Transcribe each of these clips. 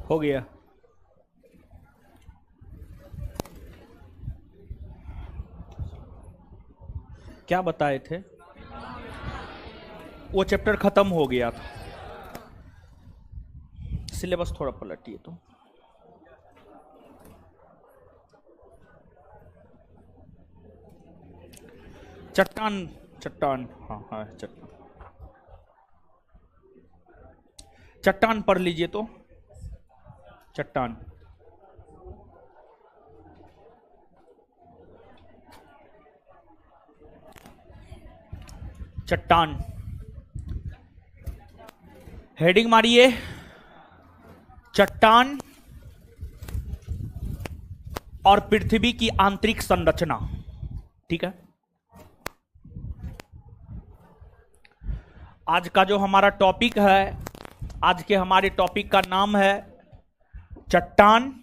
हो गया। क्या बताए थे? वो चैप्टर खत्म हो गया था। सिलेबस थोड़ा पलटिए तो। चट्टान, चट्टान, हाँ हाँ चट्टान। चट्टान पढ़ लीजिए तो। चट्टान, चट्टान, हेडिंग मारिए चट्टान और पृथ्वी की आंतरिक संरचना। ठीक है। आज का जो हमारा टॉपिक है, आज के हमारे टॉपिक का नाम है चट्टान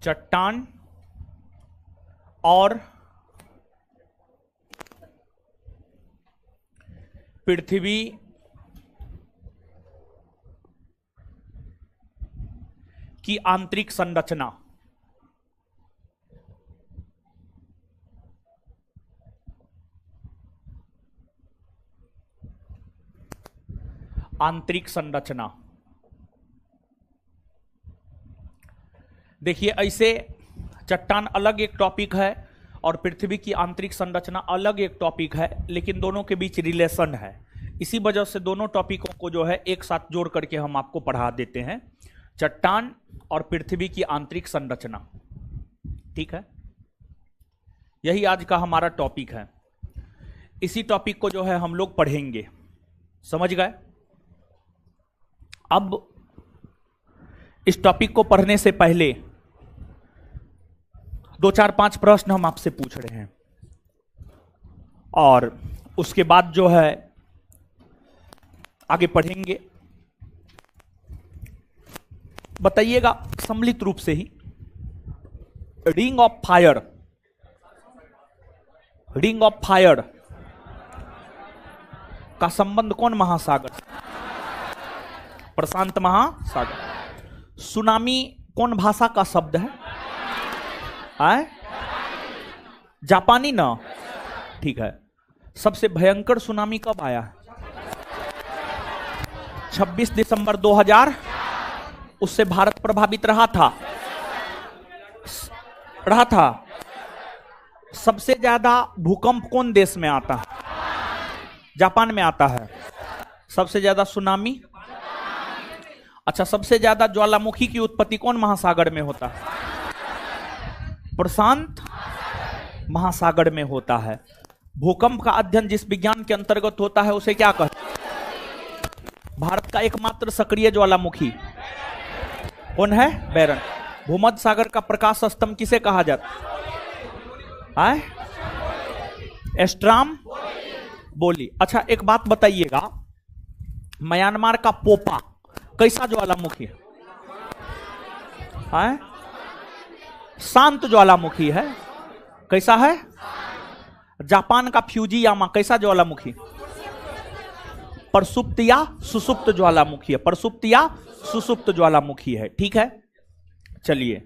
चट्टान और पृथ्वी की आंतरिक संरचना। आंतरिक संरचना। देखिए, ऐसे चट्टान अलग एक टॉपिक है और पृथ्वी की आंतरिक संरचना अलग एक टॉपिक है, लेकिन दोनों के बीच रिलेशन है। इसी वजह से दोनों टॉपिकों को जो है एक साथ जोड़ करके हम आपको पढ़ा देते हैं, चट्टान और पृथ्वी की आंतरिक संरचना। ठीक है, यही आज का हमारा टॉपिक है। इसी टॉपिक को जो है हम लोग पढ़ेंगे, समझ गए? अब इस टॉपिक को पढ़ने से पहले 2-4-5 प्रश्न हम आपसे पूछ रहे हैं और उसके बाद जो है आगे पढ़ेंगे। बताइएगा सम्मिलित रूप से ही, ring of fire, ring of fire का संबंध कौन महासागर? प्रशांत महासागर। सुनामी कौन भाषा का शब्द है? आए? जापानी ना? ठीक है। सबसे भयंकर सुनामी कब आया? 26 दिसंबर 2000। उससे भारत प्रभावित रहा था। सबसे ज्यादा भूकंप कौन देश में आता है? जापान में आता है। सबसे ज्यादा सुनामी? अच्छा, सबसे ज्यादा ज्वालामुखी की उत्पत्ति कौन महासागर में होता है? प्रशांत महासागर में होता है। भूकंप का अध्ययन जिस विज्ञान के अंतर्गत होता है उसे क्या कहते हैं? भारत का एकमात्र सक्रिय ज्वालामुखी कौन है? बैरन। भूमध्य सागर का प्रकाश स्तंभ किसे कहा जाता है? एस्ट्राम बोली। अच्छा, एक बात बताइएगा, म्यांमार का पोपा कैसा ज्वालामुखी है? शांत ज्वालामुखी है। कैसा है? जापान का फ्यूजियामा कैसा ज्वालामुखी? प्रसुप्त या सुसुप्त ज्वालामुखी है। प्रसुप्त या सुसुप्त ज्वालामुखी है। ठीक है, चलिए।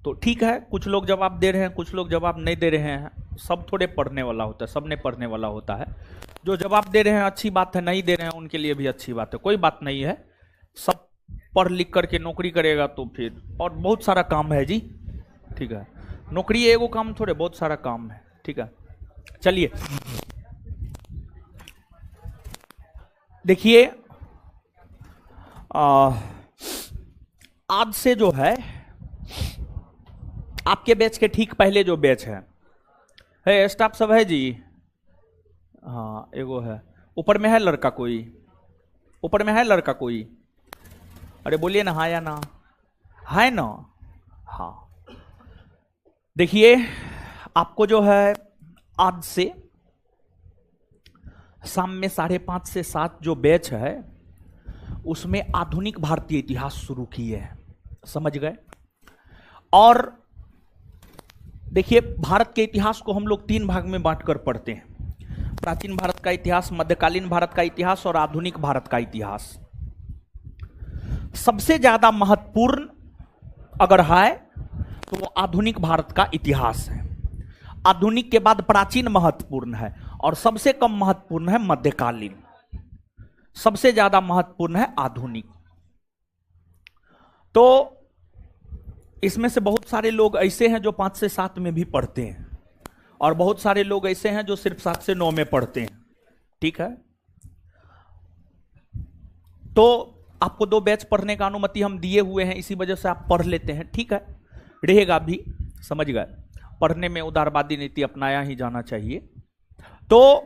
तो ठीक है, कुछ लोग जवाब दे रहे हैं, कुछ लोग जवाब नहीं दे रहे हैं। सब थोड़े पढ़ने वाला होता है, सबने पढ़ने वाला होता है। जो जवाब दे रहे हैं अच्छी बात है, नहीं दे रहे हैं उनके लिए भी अच्छी बात है, कोई बात नहीं है। सब पढ़ लिख करके नौकरी करेगा तो फिर, और बहुत सारा काम है जी। ठीक है, नौकरी एगो काम थोड़े, बहुत सारा काम है। ठीक है, चलिए देखिए, आज से जो है आपके बैच के ठीक पहले जो बैच है स्टाफ सब है जी। हाँ, एगो है ऊपर में है लड़का कोई? ऊपर में है लड़का कोई? अरे बोलिए ना, हाँ या ना? है ना? हाँ। देखिए, आपको जो है आज से शाम में 5:30 से 7 जो बैच है उसमें आधुनिक भारतीय इतिहास शुरू किए है, समझ गए? और देखिए, भारत के इतिहास को हम लोग 3 भाग में बांटकर पढ़ते हैं। प्राचीन भारत का इतिहास, मध्यकालीन भारत का इतिहास और आधुनिक भारत का इतिहास। सबसे ज्यादा महत्वपूर्ण अगर है तो वो आधुनिक भारत का इतिहास है। आधुनिक के बाद प्राचीन महत्वपूर्ण है और सबसे कम महत्वपूर्ण है मध्यकालीन। सबसे ज्यादा महत्वपूर्ण है आधुनिक। तो इसमें से बहुत सारे लोग ऐसे हैं जो 5 से 7 में भी पढ़ते हैं और बहुत सारे लोग ऐसे हैं जो सिर्फ 7 से 9 में पढ़ते हैं। ठीक है, तो आपको 2 बैच पढ़ने का अनुमति हम दिए हुए हैं, इसी वजह से आप पढ़ लेते हैं। ठीक है, रहेगा भी, समझ गए। पढ़ने में उदारवादी नीति अपनाया ही जाना चाहिए। तो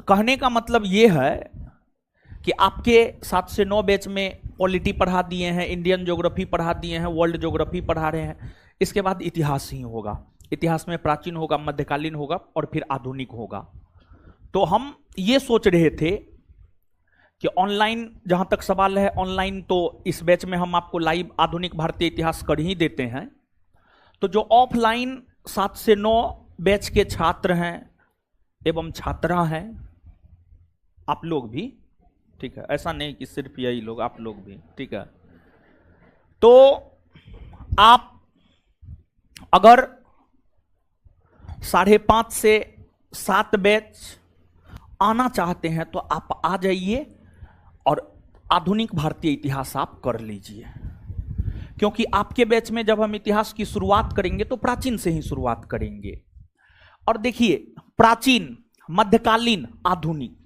कहने का मतलब यह है कि आपके 7 से 9 बैच में पॉलिटी पढ़ा दिए हैं, इंडियन ज्योग्राफी पढ़ा दिए हैं, वर्ल्ड ज्योग्राफी पढ़ा रहे हैं। इसके बाद इतिहास ही होगा। इतिहास में प्राचीन होगा, मध्यकालीन होगा और फिर आधुनिक होगा। तो हम ये सोच रहे थे कि ऑनलाइन, जहां तक सवाल है ऑनलाइन, तो इस बैच में हम आपको लाइव आधुनिक भारतीय इतिहास कर ही देते हैं। तो जो ऑफलाइन 7 से 9 बैच के छात्र हैं एवं छात्रा हैं, आप लोग भी, ठीक है, ऐसा नहीं कि सिर्फ यही लोग, आप लोग भी, ठीक है। तो आप अगर 5:30 से 7 बैच आना चाहते हैं तो आप आ जाइए और आधुनिक भारतीय इतिहास आप कर लीजिए, क्योंकि आपके बैच में जब हम इतिहास की शुरुआत करेंगे तो प्राचीन से ही शुरुआत करेंगे। और देखिए, प्राचीन, मध्यकालीन, आधुनिक।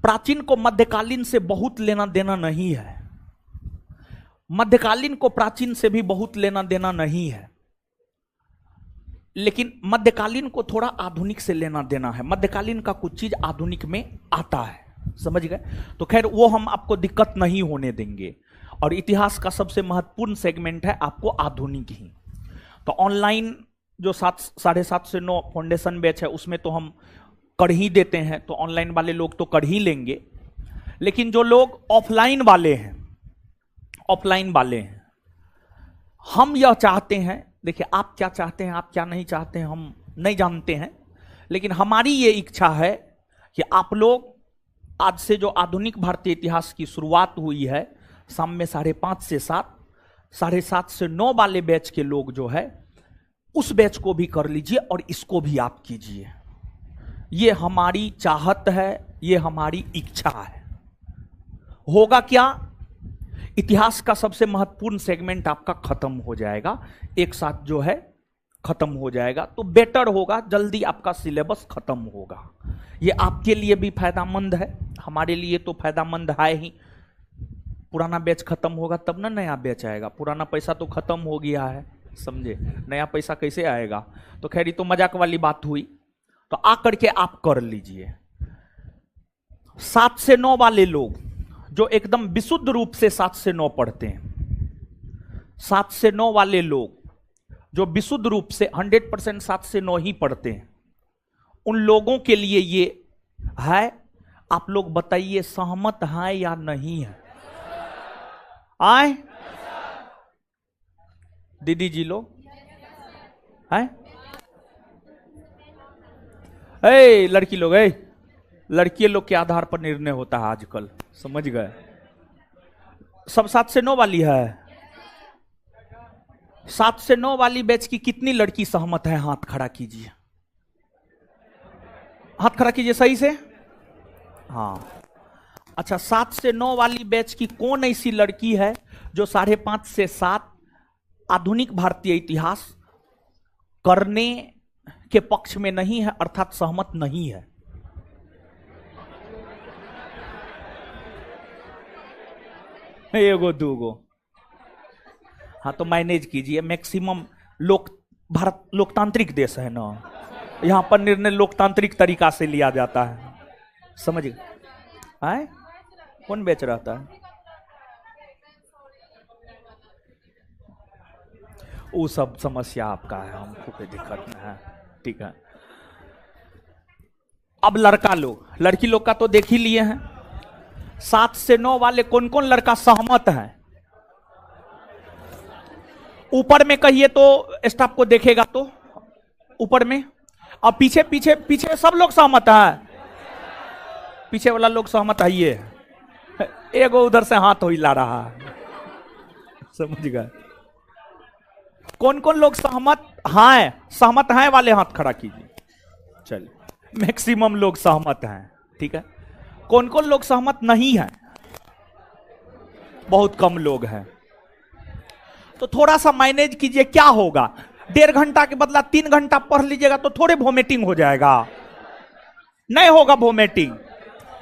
प्राचीन को मध्यकालीन से बहुत लेना देना नहीं है, मध्यकालीन को प्राचीन से भी बहुत लेना देना नहीं है, लेकिन मध्यकालीन को थोड़ा आधुनिक से लेना देना है। मध्यकालीन का कुछ चीज आधुनिक में आता है, समझ गए। तो खैर वो हम आपको दिक्कत नहीं होने देंगे। और इतिहास का सबसे महत्वपूर्ण सेगमेंट है आपको आधुनिक ही। तो ऑनलाइन जो 7:30 से 9 फाउंडेशन बैच है उसमें तो हम कर ही देते हैं, तो ऑनलाइन वाले लोग तो कर ही लेंगे। लेकिन जो लोग ऑफलाइन वाले हैं, हम यह चाहते हैं, देखिए आप क्या चाहते हैं, आप क्या नहीं चाहते हैं हम नहीं जानते हैं, लेकिन हमारी ये इच्छा है कि आप लोग आज से जो आधुनिक भारतीय इतिहास की शुरुआत हुई है, शाम में 5:30 से 7, 7:30 से 9 वाले बैच के लोग जो है उस बैच को भी कर लीजिए और इसको भी आप कीजिए। ये हमारी चाहत है, ये हमारी इच्छा है। होगा क्या, इतिहास का सबसे महत्वपूर्ण सेगमेंट आपका खत्म हो जाएगा, एक साथ जो है खत्म हो जाएगा, तो बेटर होगा, जल्दी आपका सिलेबस खत्म होगा। ये आपके लिए भी फायदामंद है, हमारे लिए तो फायदामंद है ही। पुराना बैच खत्म होगा तब ना नया बैच आएगा, पुराना पैसा तो खत्म हो गया है, समझे, नया पैसा कैसे आएगा। तो खैर ये तो मजाक वाली बात हुई। तो आकर के आप कर लीजिए। 7 से 9 वाले लोग जो एकदम विशुद्ध रूप से 7 से 9 पढ़ते हैं, 7 से 9 वाले लोग जो विशुद्ध रूप से 100% 7 से 9 ही पढ़ते हैं, उन लोगों के लिए ये है। आप लोग बताइए सहमत है या नहीं है? आए दीदी जी लोग हैं? ए लड़की लोग, लड़की लोग के आधार पर निर्णय होता है आजकल, समझ गए। सब 7 से 9 वाली है। 7 से 9 वाली बैच की कितनी लड़की सहमत है? हाथ खड़ा कीजिए, हाथ खड़ा कीजिए सही से। हाँ, अच्छा, 7 से 9 वाली बैच की कौन ऐसी लड़की है जो 5:30 से 7 आधुनिक भारतीय इतिहास करने के पक्ष में नहीं है, अर्थात सहमत नहीं है? एगो दूगो, हाँ तो मैनेज कीजिए। मैक्सिमम भारत लोकतांत्रिक देश है ना, यहां पर निर्णय लोकतांत्रिक तरीका से लिया जाता है, समझ गए। कौन बेच रहता है? वो सब समस्या आपका है, हमको कोई दिक्कत नहीं है, ठीक है। अब लड़का लोग, लड़की लोग का तो देख ही लिए हैं। 7 से 9 वाले कौन कौन लड़का सहमत है? ऊपर में कहिए तो स्टाफ को देखेगा, तो ऊपर में अब पीछे पीछे पीछे सब लोग सहमत है, पीछे वाला लोग सहमत है, ये एगो उधर से हाथ हिला रहा है, समझ गए? कौन कौन लोग सहमत हैं? सहमत हैं वाले हाथ खड़ा कीजिए। चलिए, मैक्सिमम लोग सहमत हैं, ठीक है। कौन कौन लोग सहमत नहीं हैं? बहुत कम लोग हैं। तो थोड़ा सा मैनेज कीजिए, क्या होगा? 1.5 घंटा के बदला 3 घंटा पढ़ लीजिएगा तो थोड़े वोमिटिंग हो जाएगा, नहीं होगा वोमिटिंग।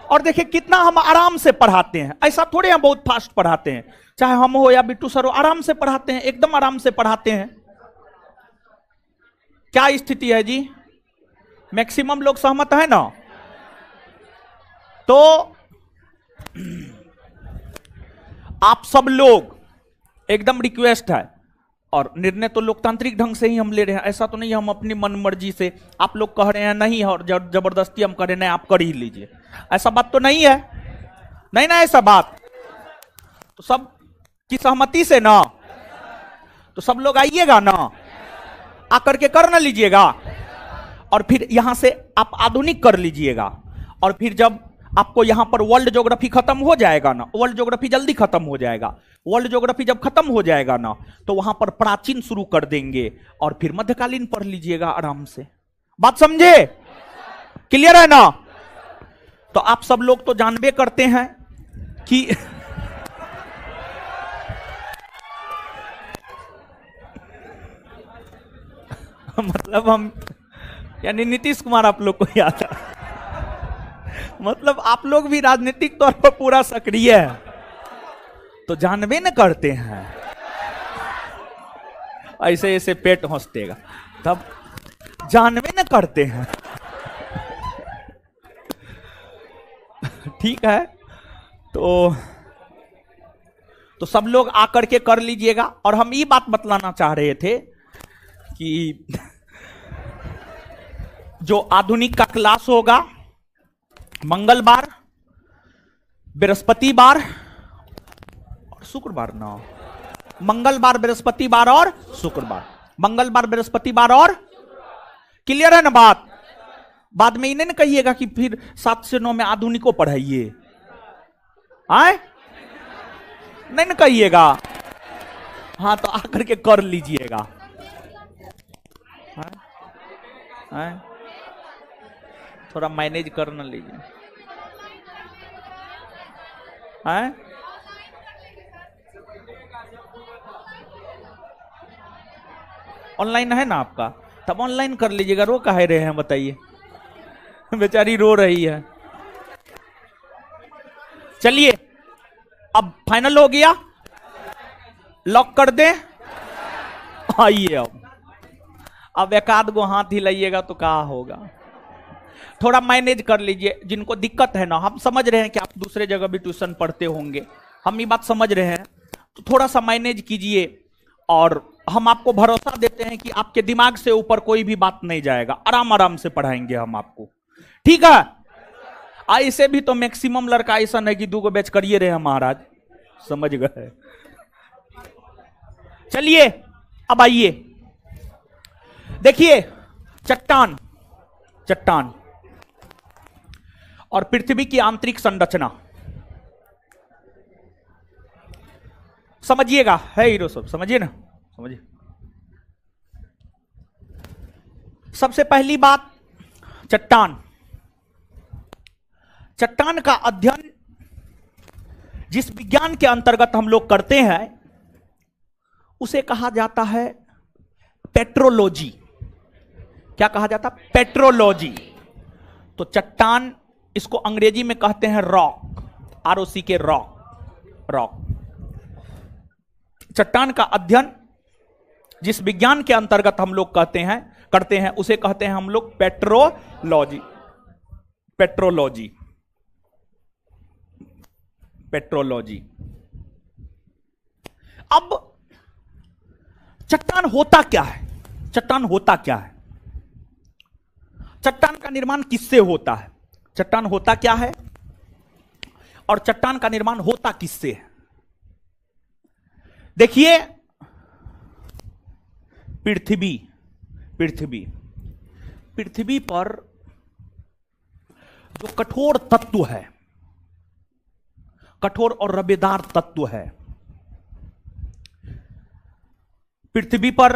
और देखिए कितना हम आराम से पढ़ाते हैं, ऐसा थोड़े हम बहुत फास्ट पढ़ाते हैं, चाहे हम हो या बिट्टू सर हो, आराम से पढ़ाते हैं, एकदम आराम से पढ़ाते हैं। क्या स्थिति है जी? मैक्सिमम लोग सहमत है ना? तो आप सब लोग एकदम रिक्वेस्ट है, और निर्णय तो लोकतांत्रिक ढंग से ही हम ले रहे हैं, ऐसा तो नहीं हम अपनी मन मर्जी से आप लोग कह रहे हैं नहीं और जबरदस्ती हम कह रहे हैं आप कर ही लीजिए, ऐसा बात तो नहीं है, नहीं ना ऐसा बात। तो सब की सहमति से ना, तो सब लोग आइएगा ना, आकर के कर ना लीजिएगा, और फिर यहां से आप आधुनिक कर लीजिएगा। और फिर जब आपको यहां पर वर्ल्ड ज्योग्राफी खत्म हो जाएगा ना, वर्ल्ड ज्योग्राफी जल्दी खत्म हो जाएगा, वर्ल्ड ज्योग्राफी जब खत्म हो जाएगा ना, तो वहां पर प्राचीन शुरू कर देंगे और फिर मध्यकालीन पढ़ लीजिएगा आराम से। बात समझे? क्लियर है ना? तो आप सब लोग तो जानबे करते हैं कि मतलब हम यानी नीतीश कुमार आप लोग को याद है, मतलब आप लोग भी राजनीतिक तौर पर पूरा सक्रिय है, तो जानबे न करते हैं, ऐसे ऐसे पेट हंसतेगा तब जानबे न करते हैं। ठीक है, तो सब लोग आकर के कर लीजिएगा। और हम ये बात बतलाना चाह रहे थे कि जो आधुनिक का क्लास होगा मंगलवार, बृहस्पतिवार और शुक्रवार ना, मंगलवार, बृहस्पतिवार और शुक्रवार, मंगलवार, बृहस्पतिवार और, क्लियर है ना बात? बाद में इन्हें न कहिएगा कि फिर 7 से 9 में आधुनिक को पढ़ाइए, आए नहीं न कहिएगा। हाँ, तो आकर के कर लीजिएगा। थोड़ा मैनेज कर न लीजिए। ऑनलाइन है ना आपका, तब ऑनलाइन कर लीजिएगा। रो काहे रहे हैं बताइए, बेचारी रो रही है। चलिए, अब फाइनल हो गया, लॉक कर दे। आइए अब एक आध गो हाथ हिलाइएगा तो क्या होगा, थोड़ा मैनेज कर लीजिए। जिनको दिक्कत है ना, हम समझ रहे हैं कि आप दूसरे जगह भी ट्यूशन पढ़ते होंगे, हम ये बात समझ रहे हैं, तो थोड़ा सा मैनेज कीजिए। और हम आपको भरोसा देते हैं कि आपके दिमाग से ऊपर कोई भी बात नहीं जाएगा, आराम आराम से पढ़ाएंगे हम आपको, ठीक है? ऐसे भी तो मैक्सिमम लड़का ऐसा नहीं कि 2 गो बैच करिए रहे हैं महाराज, समझ गए? चलिए अब आइए, देखिए चट्टान, चट्टान और पृथ्वी की आंतरिक संरचना समझिएगा, है हीरो सब, समझिए ना, समझिए। सबसे पहली बात, चट्टान। चट्टान का अध्ययन जिस विज्ञान के अंतर्गत हम लोग करते हैं उसे कहा जाता है पेट्रोलॉजी। क्या कहा जाता है? पेट्रोलॉजी। तो चट्टान, इसको अंग्रेजी में कहते हैं रॉक, ROC के रॉक, रॉक। चट्टान का अध्ययन जिस विज्ञान के अंतर्गत हम लोग करते हैं उसे कहते हैं हम लोग पेट्रोलॉजी, पेट्रोलॉजी, पेट्रोलॉजी। अब चट्टान होता क्या है? चट्टान होता क्या है? चट्टान का निर्माण किससे होता है? चट्टान होता क्या है और चट्टान का निर्माण होता किससे है? देखिए, पृथ्वी, पृथ्वी पृथ्वी पर जो कठोर तत्व है, कठोर और रबेदार तत्व है, पृथ्वी पर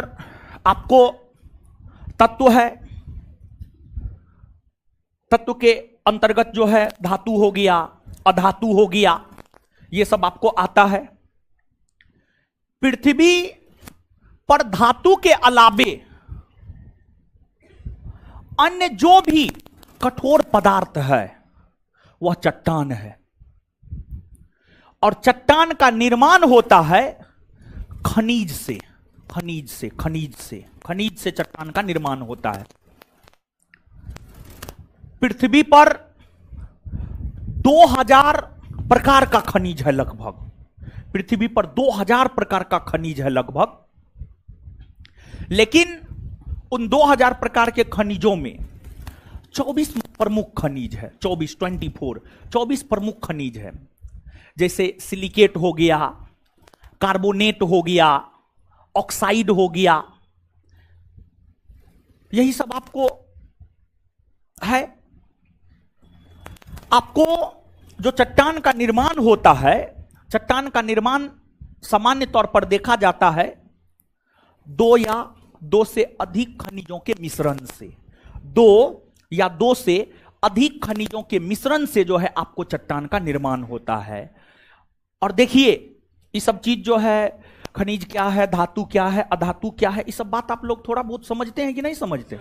आपको तत्व है, तत्व के अंतर्गत जो है धातु हो गया, अधातु हो गया, ये सब आपको आता है। पृथ्वी पर धातु के अलावे अन्य जो भी कठोर पदार्थ है वह चट्टान है, और चट्टान का निर्माण होता है खनिज से, खनिज से, खनिज से, खनिज से चट्टान का निर्माण होता है। पृथ्वी पर 2000 प्रकार का खनिज है लगभग, पृथ्वी पर 2000 प्रकार का खनिज है लगभग, लेकिन उन 2000 प्रकार के खनिजों में 24 प्रमुख खनिज है, 24 प्रमुख खनिज है। जैसे सिलिकेट हो गया, कार्बोनेट हो गया, ऑक्साइड हो गया, यही सब आपको है। आपको जो चट्टान का निर्माण होता है, चट्टान का निर्माण सामान्य तौर पर देखा जाता है 2 या 2 से अधिक खनिजों के मिश्रण से, 2 या 2 से अधिक खनिजों के मिश्रण से जो है आपको चट्टान का निर्माण होता है। और देखिए ये सब चीज जो है, खनिज क्या है, धातु क्या है, अधातु क्या है, ये सब बात आप लोग थोड़ा बहुत समझते हैं कि नहीं समझते?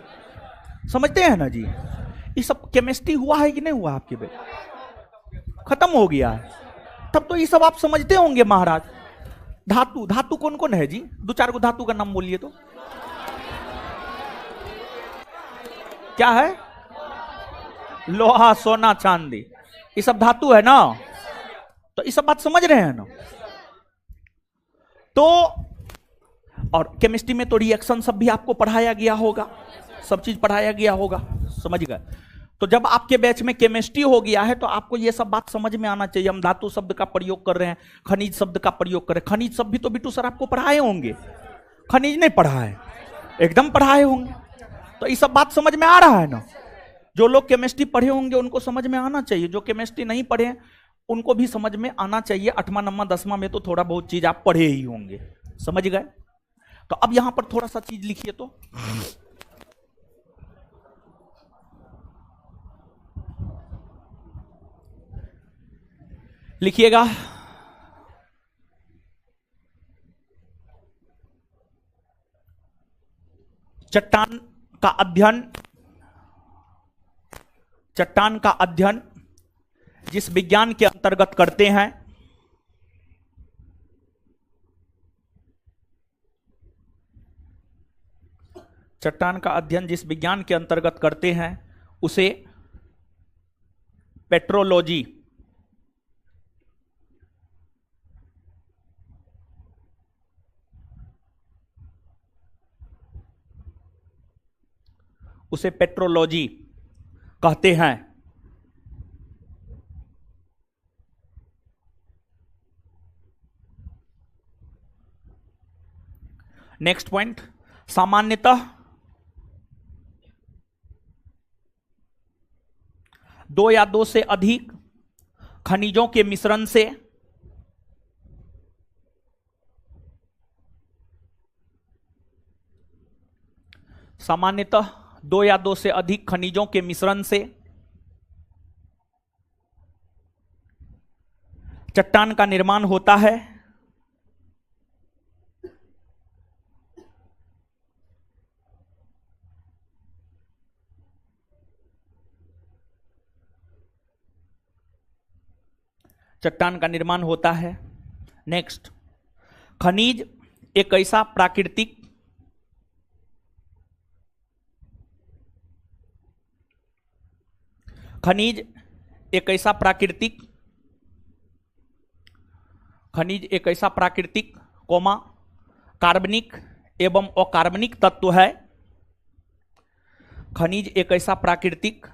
समझते हैं ना जी? ये सब केमिस्ट्री हुआ है कि नहीं हुआ आपके बेटा? खत्म हो गया है, तब तो ये सब आप समझते होंगे महाराज। धातु, धातु कौन कौन है जी? 2-4 को धातु का नाम बोलिए तो। क्या है? लोहा, सोना, चांदी, ये सब धातु है ना? तो ये सब बात समझ रहे हैं ना? तो और केमिस्ट्री में तो रिएक्शन सब भी आपको पढ़ाया गया होगा, सब चीज पढ़ाया गया होगा, समझ गए? तो जब आपके बैच में केमिस्ट्री हो गया है तो आपको ये सब बात समझ में आना चाहिए। हम धातु शब्द का प्रयोग कर रहे हैं, खनिज शब्द का प्रयोग कर रहे हैं। खनिज शब्द भी तो बिट्टू सर आपको पढ़ाए होंगे, खनिज नहीं पढ़ाए? एकदम पढ़ाए होंगे। तो ये सब बात समझ में आ रहा है ना? जो लोग केमिस्ट्री पढ़े होंगे उनको समझ में आना चाहिए, जो केमिस्ट्री नहीं पढ़े उनको भी समझ में आना चाहिए। 8वां 9वां 10वां में तो थोड़ा बहुत चीज आप पढ़े ही होंगे, समझ गए? तो अब यहां पर थोड़ा सा चीज लिखिए तो, लिखिएगा चट्टान का अध्ययन, चट्टान का अध्ययन जिस विज्ञान के अंतर्गत करते हैं, चट्टान का अध्ययन जिस विज्ञान के अंतर्गत करते हैं उसे पेट्रोलॉजी, उसे पेट्रोलॉजी कहते हैं। नेक्स्ट पॉइंट, सामान्यतः 2 या 2 से अधिक खनिजों के मिश्रण से सामान्यतः 2 या 2 से अधिक खनिजों के मिश्रण से चट्टान का निर्माण होता है। चट्टान का निर्माण होता है। नेक्स्ट, खनिज एक ऐसा प्राकृतिक खनिज एक ऐसा प्राकृतिक कोमा कार्बनिक एवं अकार्बनिक तत्व है। खनिज एक ऐसा प्राकृतिक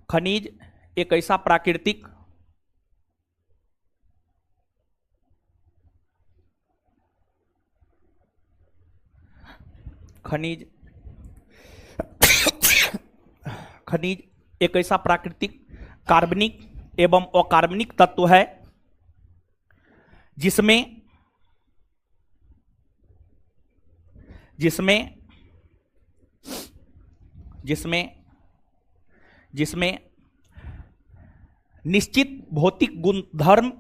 खनिज एक ऐसा प्राकृतिक खनिज खनिज एक ऐसा प्राकृतिक कार्बनिक एवं अकार्बनिक तत्व है जिसमें जिसमें जिसमें जिसमें निश्चित भौतिक गुणधर्म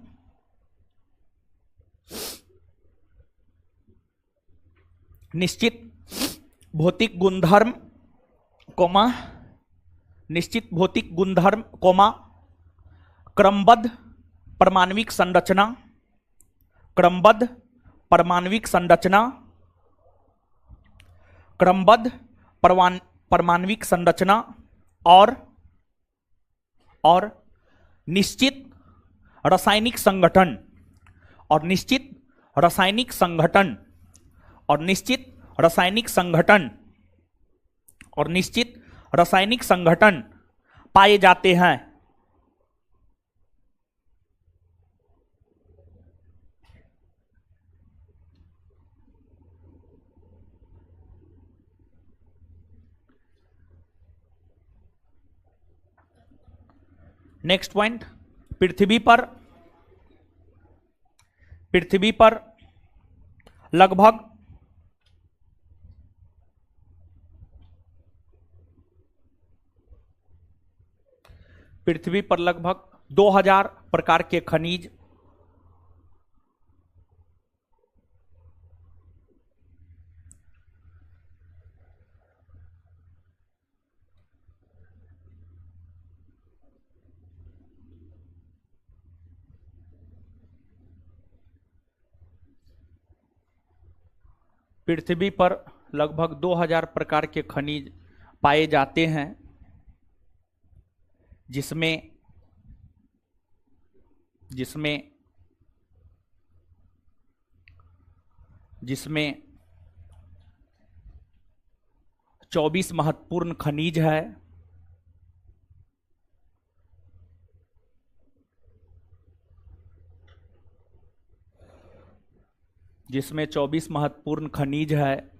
कोमा क्रमबद्ध परमाणविक संरचना और निश्चित रासायनिक संगठन पाए जाते हैं। नेक्स्ट पॉइंट, पृथ्वी पर लगभग 2000 प्रकार के खनिज पृथ्वी पर लगभग 2000 प्रकार के खनिज पाए जाते हैं जिसमें 24 महत्वपूर्ण खनिज है। जिसमें 24 महत्वपूर्ण खनिज है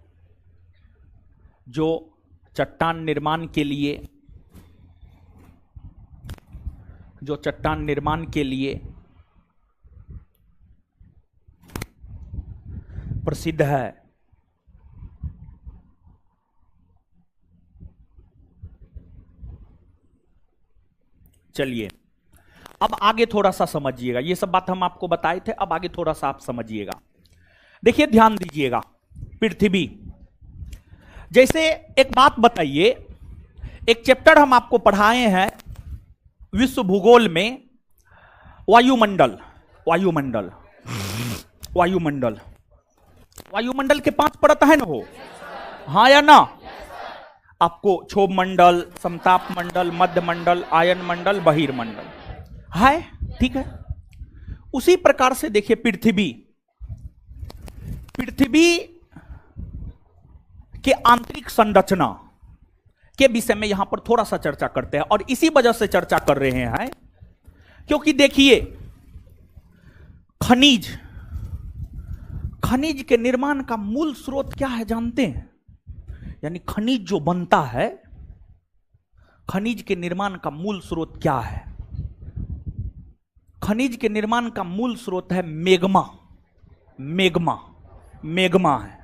जो चट्टान निर्माण के लिए प्रसिद्ध है। चलिए अब आगे थोड़ा सा समझिएगा, ये सब बात हम आपको बताए थे, अब आगे थोड़ा सा आप समझिएगा। देखिए ध्यान दीजिएगा, पृथ्वी जैसे एक बात बताइए, एक चैप्टर हम आपको पढ़ाए हैं विश्व भूगोल में, वायुमंडल के 5 परत है ना वो, हाँ या ना? आपको क्षोभ मंडल, समताप मंडल, मध्य मंडल, आयन मंडल, बहिर्मंडल है, ठीक है। उसी प्रकार से देखिए पृथ्वी के आंतरिक संरचना के विषय में यहां पर थोड़ा सा चर्चा करते हैं, और इसी वजह से चर्चा कर रहे हैं क्योंकि देखिए खनिज के निर्माण का मूल स्रोत क्या है जानते हैं? यानी खनिज जो बनता है, खनिज के निर्माण का मूल स्रोत क्या है? खनिज के निर्माण का मूल स्रोत है मेग्मा है।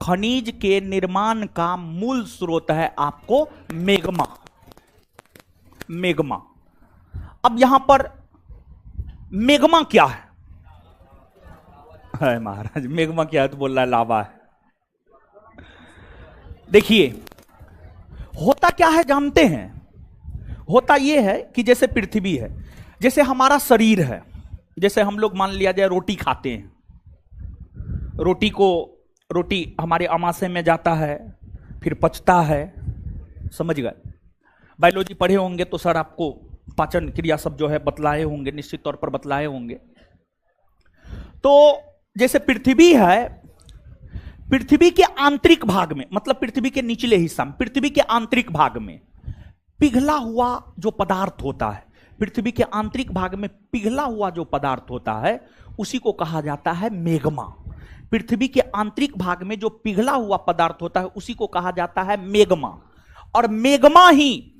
खनिज के निर्माण का मूल स्रोत है आपको मेग्मा। अब यहां पर मेग्मा क्या है? महाराज मेग्मा क्या है तो बोल रहा है लावा है। देखिए होता क्या है जानते हैं? होता यह है कि जैसे पृथ्वी है, जैसे हमारा शरीर है, जैसे हम लोग मान लिया जाए रोटी खाते हैं, रोटी हमारे आमाशय में जाता है, फिर पचता है, समझ गए? बायोलॉजी पढ़े होंगे तो सर आपको पाचन क्रिया सब जो है बतलाए होंगे, निश्चित तौर पर बतलाए होंगे। तो जैसे पृथ्वी है, पृथ्वी के आंतरिक भाग में, मतलब पृथ्वी के निचले हिस्सा में, पृथ्वी के आंतरिक भाग में पिघला हुआ जो पदार्थ होता है, पृथ्वी के आंतरिक भाग में पिघला हुआ जो पदार्थ होता है उसी को कहा जाता है मेग्मा। पृथ्वी के आंतरिक भाग में जो पिघला हुआ पदार्थ होता है उसी को कहा जाता है मेग्मा। और मेग्मा ही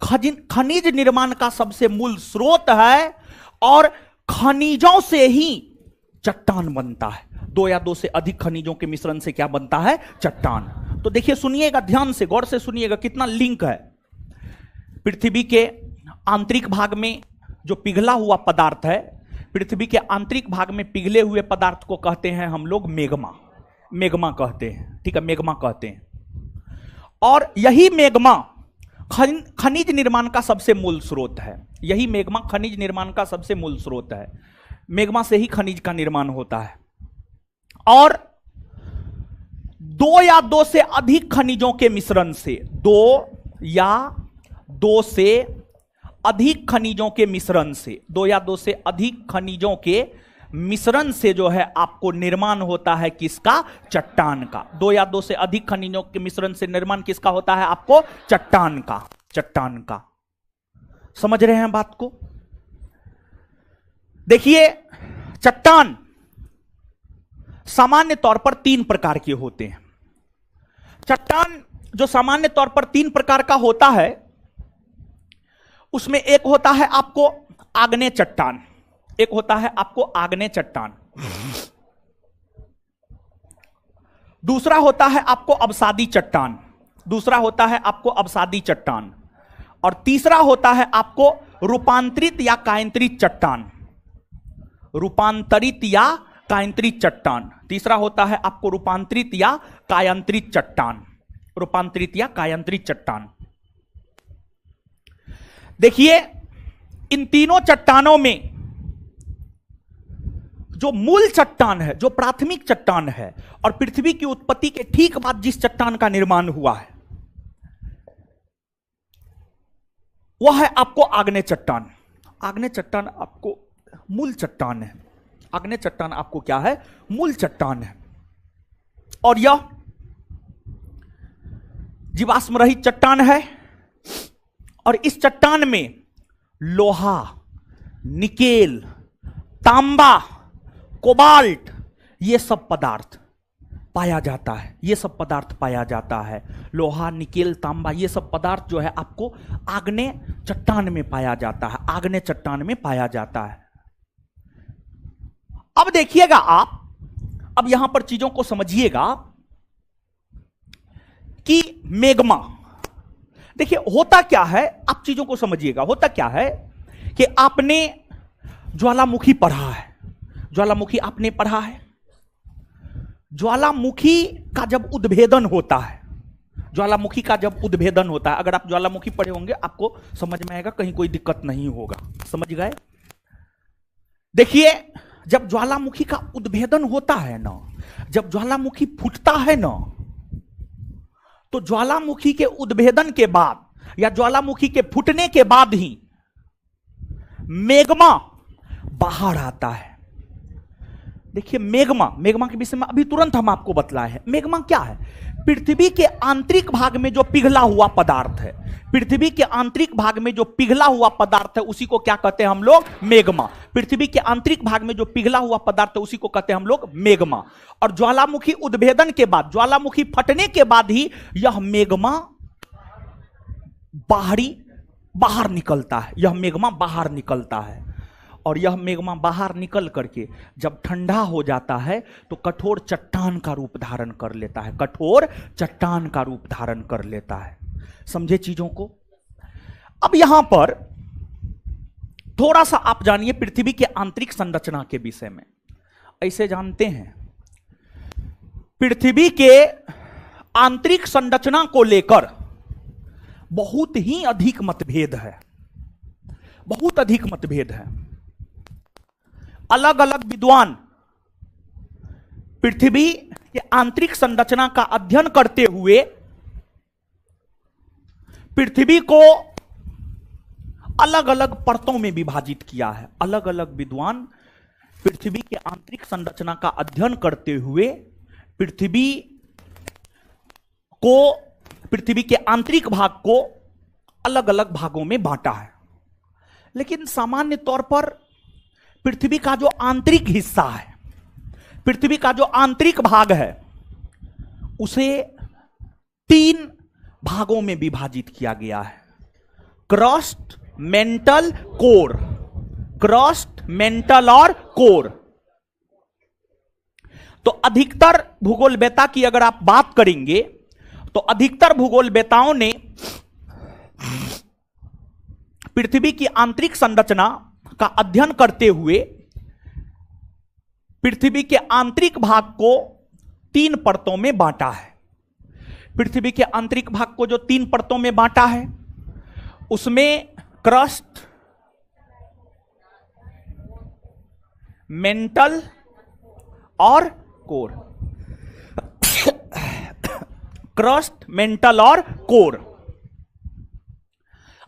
खनिज निर्माण का सबसे मूल स्रोत है और खनिजों से ही चट्टान बनता है। दो या दो से अधिक खनिजों के मिश्रण से क्या बनता है? चट्टान। तो देखिए, सुनिएगा, ध्यान से गौर से सुनिएगा, कितना लिंक है। पृथ्वी के आंतरिक भाग में जो पिघला हुआ पदार्थ है, पृथ्वी के आंतरिक भाग में पिघले हुए पदार्थ को कहते हैं हम लोग मेग्मा। मेग्मा कहते हैं, ठीक है, मेग्मा कहते हैं। और यही मेग्मा खनिज निर्माण का सबसे मूल स्रोत है। यही मेग्मा खनिज निर्माण का सबसे मूल स्रोत है। मेग्मा से ही खनिज का निर्माण होता है। और दो या दो से अधिक खनिजों के मिश्रण से, दो या दो से अधिक खनिजों के मिश्रण से, दो या दो से अधिक खनिजों के मिश्रण से जो है आपको निर्माण होता है किसका? चट्टान का। दो या दो से अधिक खनिजों के मिश्रण से निर्माण किसका होता है आपको? चट्टान का। चट्टान का। समझ रहे हैं बात को? देखिए, चट्टान सामान्य तौर पर 3 प्रकार के होते हैं। चट्टान जो सामान्य तौर पर 3 प्रकार का होता है, उसमें एक होता है आपको आग्नेय चट्टान, एक होता है आपको आग्नेय चट्टान, दूसरा होता है आपको अवसादी चट्टान, दूसरा होता है आपको अवसादी चट्टान, और तीसरा होता है आपको रूपांतरित या कायांतरित चट्टान। रूपांतरित या कायांतरित चट्टान। तीसरा होता है आपको रूपांतरित या कायांतरित चट्टान। रूपांतरित या कायांतरित चट्टान। देखिए, इन तीनों चट्टानों में जो मूल चट्टान है, जो प्राथमिक चट्टान है, और पृथ्वी की उत्पत्ति के ठीक बाद जिस चट्टान का निर्माण हुआ है, वह है आपको आग्नेय चट्टान। आग्नेय चट्टान आपको मूल चट्टान है। आग्नेय चट्टान आपको क्या है? मूल चट्टान है। और यह जीवाश्म रहित चट्टान है। और इस चट्टान में लोहा, निकेल, तांबा, कोबाल्ट, ये सब पदार्थ पाया जाता है। ये सब पदार्थ पाया जाता है। लोहा, निकेल, तांबा, ये सब पदार्थ जो है आपको आग्नेय चट्टान में पाया जाता है। आग्नेय चट्टान में पाया जाता है। अब देखिएगा आप, अब यहां पर चीजों को समझिएगा कि मेग्मा, देखिए होता क्या है, आप चीजों को समझिएगा। होता क्या है कि आपने ज्वालामुखी पढ़ा है। ज्वालामुखी आपने पढ़ा है। ज्वालामुखी का जब उद्भेदन होता है, ज्वालामुखी का जब उद्भेदन होता है, अगर आप ज्वालामुखी पढ़े होंगे आपको समझ में आएगा, कहीं कोई दिक्कत नहीं होगा। समझ गए? देखिए, जब ज्वालामुखी का उद्भेदन होता है ना, जब ज्वालामुखी फूटता है ना, तो ज्वालामुखी के उद्भेदन के बाद या ज्वालामुखी के फूटने के बाद ही मेग्मा बाहर आता है। देखिए, मेग्मा के विषय में अभी तुरंत हम आपको बतलाए हैं। मेग्मा क्या है? पृथ्वी के आंतरिक भाग में जो पिघला हुआ पदार्थ है, पृथ्वी के आंतरिक भाग में जो पिघला हुआ पदार्थ है, उसी को क्या कहते हैं हम लोग? मेग्मा। पृथ्वी के आंतरिक भाग में जो पिघला हुआ पदार्थ है, उसी को कहते हैं हम लोग मेग्मा। और ज्वालामुखी उद्भेदन के बाद, ज्वालामुखी फटने के बाद ही यह मेग्मा बाहर निकलता है। यह मेग्मा बाहर निकलता है। और यह मेग्मा बाहर निकल करके जब ठंडा हो जाता है तो कठोर चट्टान का रूप धारण कर लेता है। कठोर चट्टान का रूप धारण कर लेता है। समझे चीजों को? अब यहां पर थोड़ा सा आप जानिए पृथ्वी के आंतरिक संरचना के विषय में। ऐसे जानते हैं, पृथ्वी के आंतरिक संरचना को लेकर बहुत ही अधिक मतभेद है। बहुत अधिक मतभेद है। अलग अलग विद्वान पृथ्वी के आंतरिक संरचना का अध्ययन करते हुए पृथ्वी को अलग अलग परतों में विभाजित किया है। अलग अलग विद्वान पृथ्वी के आंतरिक संरचना का अध्ययन करते हुए पृथ्वी के आंतरिक भाग को अलग अलग भागों में बांटा है। लेकिन सामान्य तौर पर पृथ्वी का जो आंतरिक हिस्सा है, पृथ्वी का जो आंतरिक भाग है, उसे 3 भागों में विभाजित किया गया है। Crust, mental, core. Crust, mental और कोर। तो अधिकतर भूगोलवेत्ता की अगर आप बात करेंगे तो अधिकतर भूगोलवेत्ताओं ने पृथ्वी की आंतरिक संरचना का अध्ययन करते हुए पृथ्वी के आंतरिक भाग को 3 परतों में बांटा है। पृथ्वी के आंतरिक भाग को जो 3 परतों में बांटा है उसमें क्रस्ट, मेंटल और कोर। क्रस्ट, मेंटल और कोर।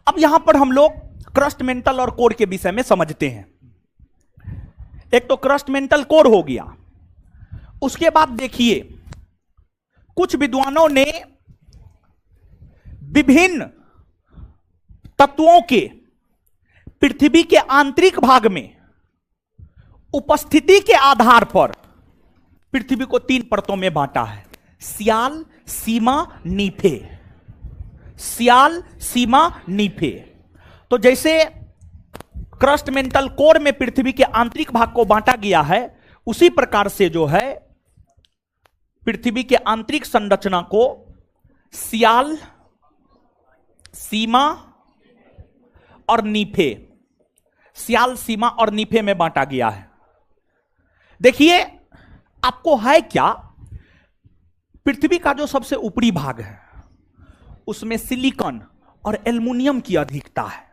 अब यहां पर हम लोग क्रस्ट, मेंटल और कोर के विषय में समझते हैं। एक तो क्रस्ट, मेंटल, कोर हो गया। उसके बाद देखिए कुछ विद्वानों ने विभिन्न तत्वों के पृथ्वी के आंतरिक भाग में उपस्थिति के आधार पर पृथ्वी को 3 परतों में बांटा है। सियाल, सीमा, नीफे। सियाल, सीमा, नीफे। तो जैसे क्रस्ट, मेंटल, कोर में पृथ्वी के आंतरिक भाग को बांटा गया है उसी प्रकार से जो है पृथ्वी के आंतरिक संरचना को सियाल, सीमा और नीफे, सियाल, सीमा और नीफे में बांटा गया है। देखिए आपको है क्या, पृथ्वी का जो सबसे ऊपरी भाग है उसमें सिलिकॉन और एल्युमिनियम की अधिकता है।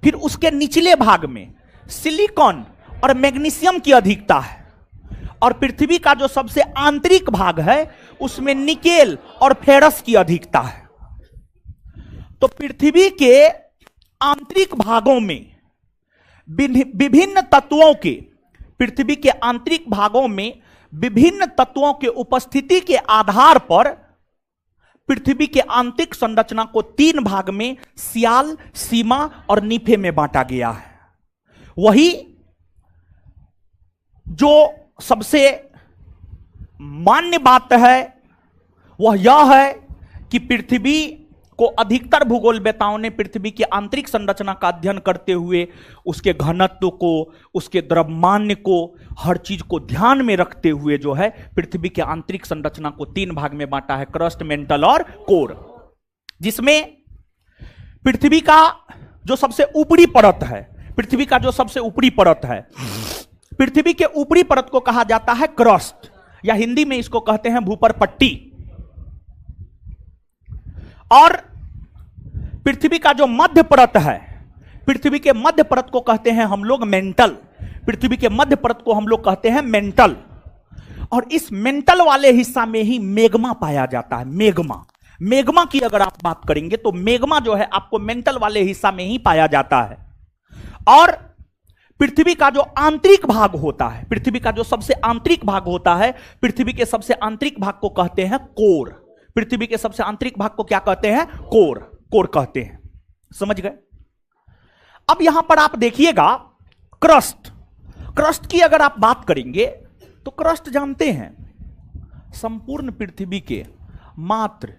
फिर उसके निचले भाग में सिलिकॉन और मैग्नीशियम की अधिकता है। और पृथ्वी का जो सबसे आंतरिक भाग है उसमें निकेल और फेरस की अधिकता है। तो पृथ्वी के आंतरिक भागों में विभिन्न तत्वों के, पृथ्वी के आंतरिक भागों में विभिन्न तत्वों के उपस्थिति के आधार पर पृथ्वी के आंतरिक संरचना को 3 भाग में सियाल, सीमा और नीफे में बांटा गया है। वही जो सबसे मान्य बात है वह यह है कि पृथ्वी को अधिकतर भूगोलवेत्ताओं ने पृथ्वी की आंतरिक संरचना का अध्ययन करते हुए उसके घनत्व को, उसके द्रव्यमान्य को, हर चीज को ध्यान में रखते हुए जो है पृथ्वी के आंतरिक संरचना को 3 भाग में बांटा है, क्रस्ट, मेंटल और कोर। जिसमें पृथ्वी का जो सबसे ऊपरी परत है, पृथ्वी का जो सबसे ऊपरी परत है, पृथ्वी के ऊपरी परत को कहा जाता है क्रस्ट, या हिंदी में इसको कहते हैं भूपर पट्टी। और पृथ्वी का जो मध्य परत है, पृथ्वी के मध्य परत को कहते हैं हम लोग मेंटल। पृथ्वी के मध्य परत को हम लोग कहते हैं मेंटल। और इस मेंटल वाले हिस्सा में ही मेग्मा पाया जाता है। मेग्मा, मेग्मा की अगर आप बात करेंगे तो मेग्मा जो है आपको मेंटल वाले हिस्सा में ही पाया जाता है। और पृथ्वी का जो आंतरिक भाग होता है, पृथ्वी का जो सबसे आंतरिक भाग होता है, पृथ्वी के सबसे आंतरिक भाग को कहते हैं कोर। पृथ्वी के सबसे आंतरिक भाग को क्या कहते हैं? कोर, कोर कहते हैं। समझ गए? अब यहां पर आप देखिएगा क्रस्ट, क्रस्ट की अगर आप बात करेंगे तो क्रस्ट जानते हैं संपूर्ण पृथ्वी के मात्र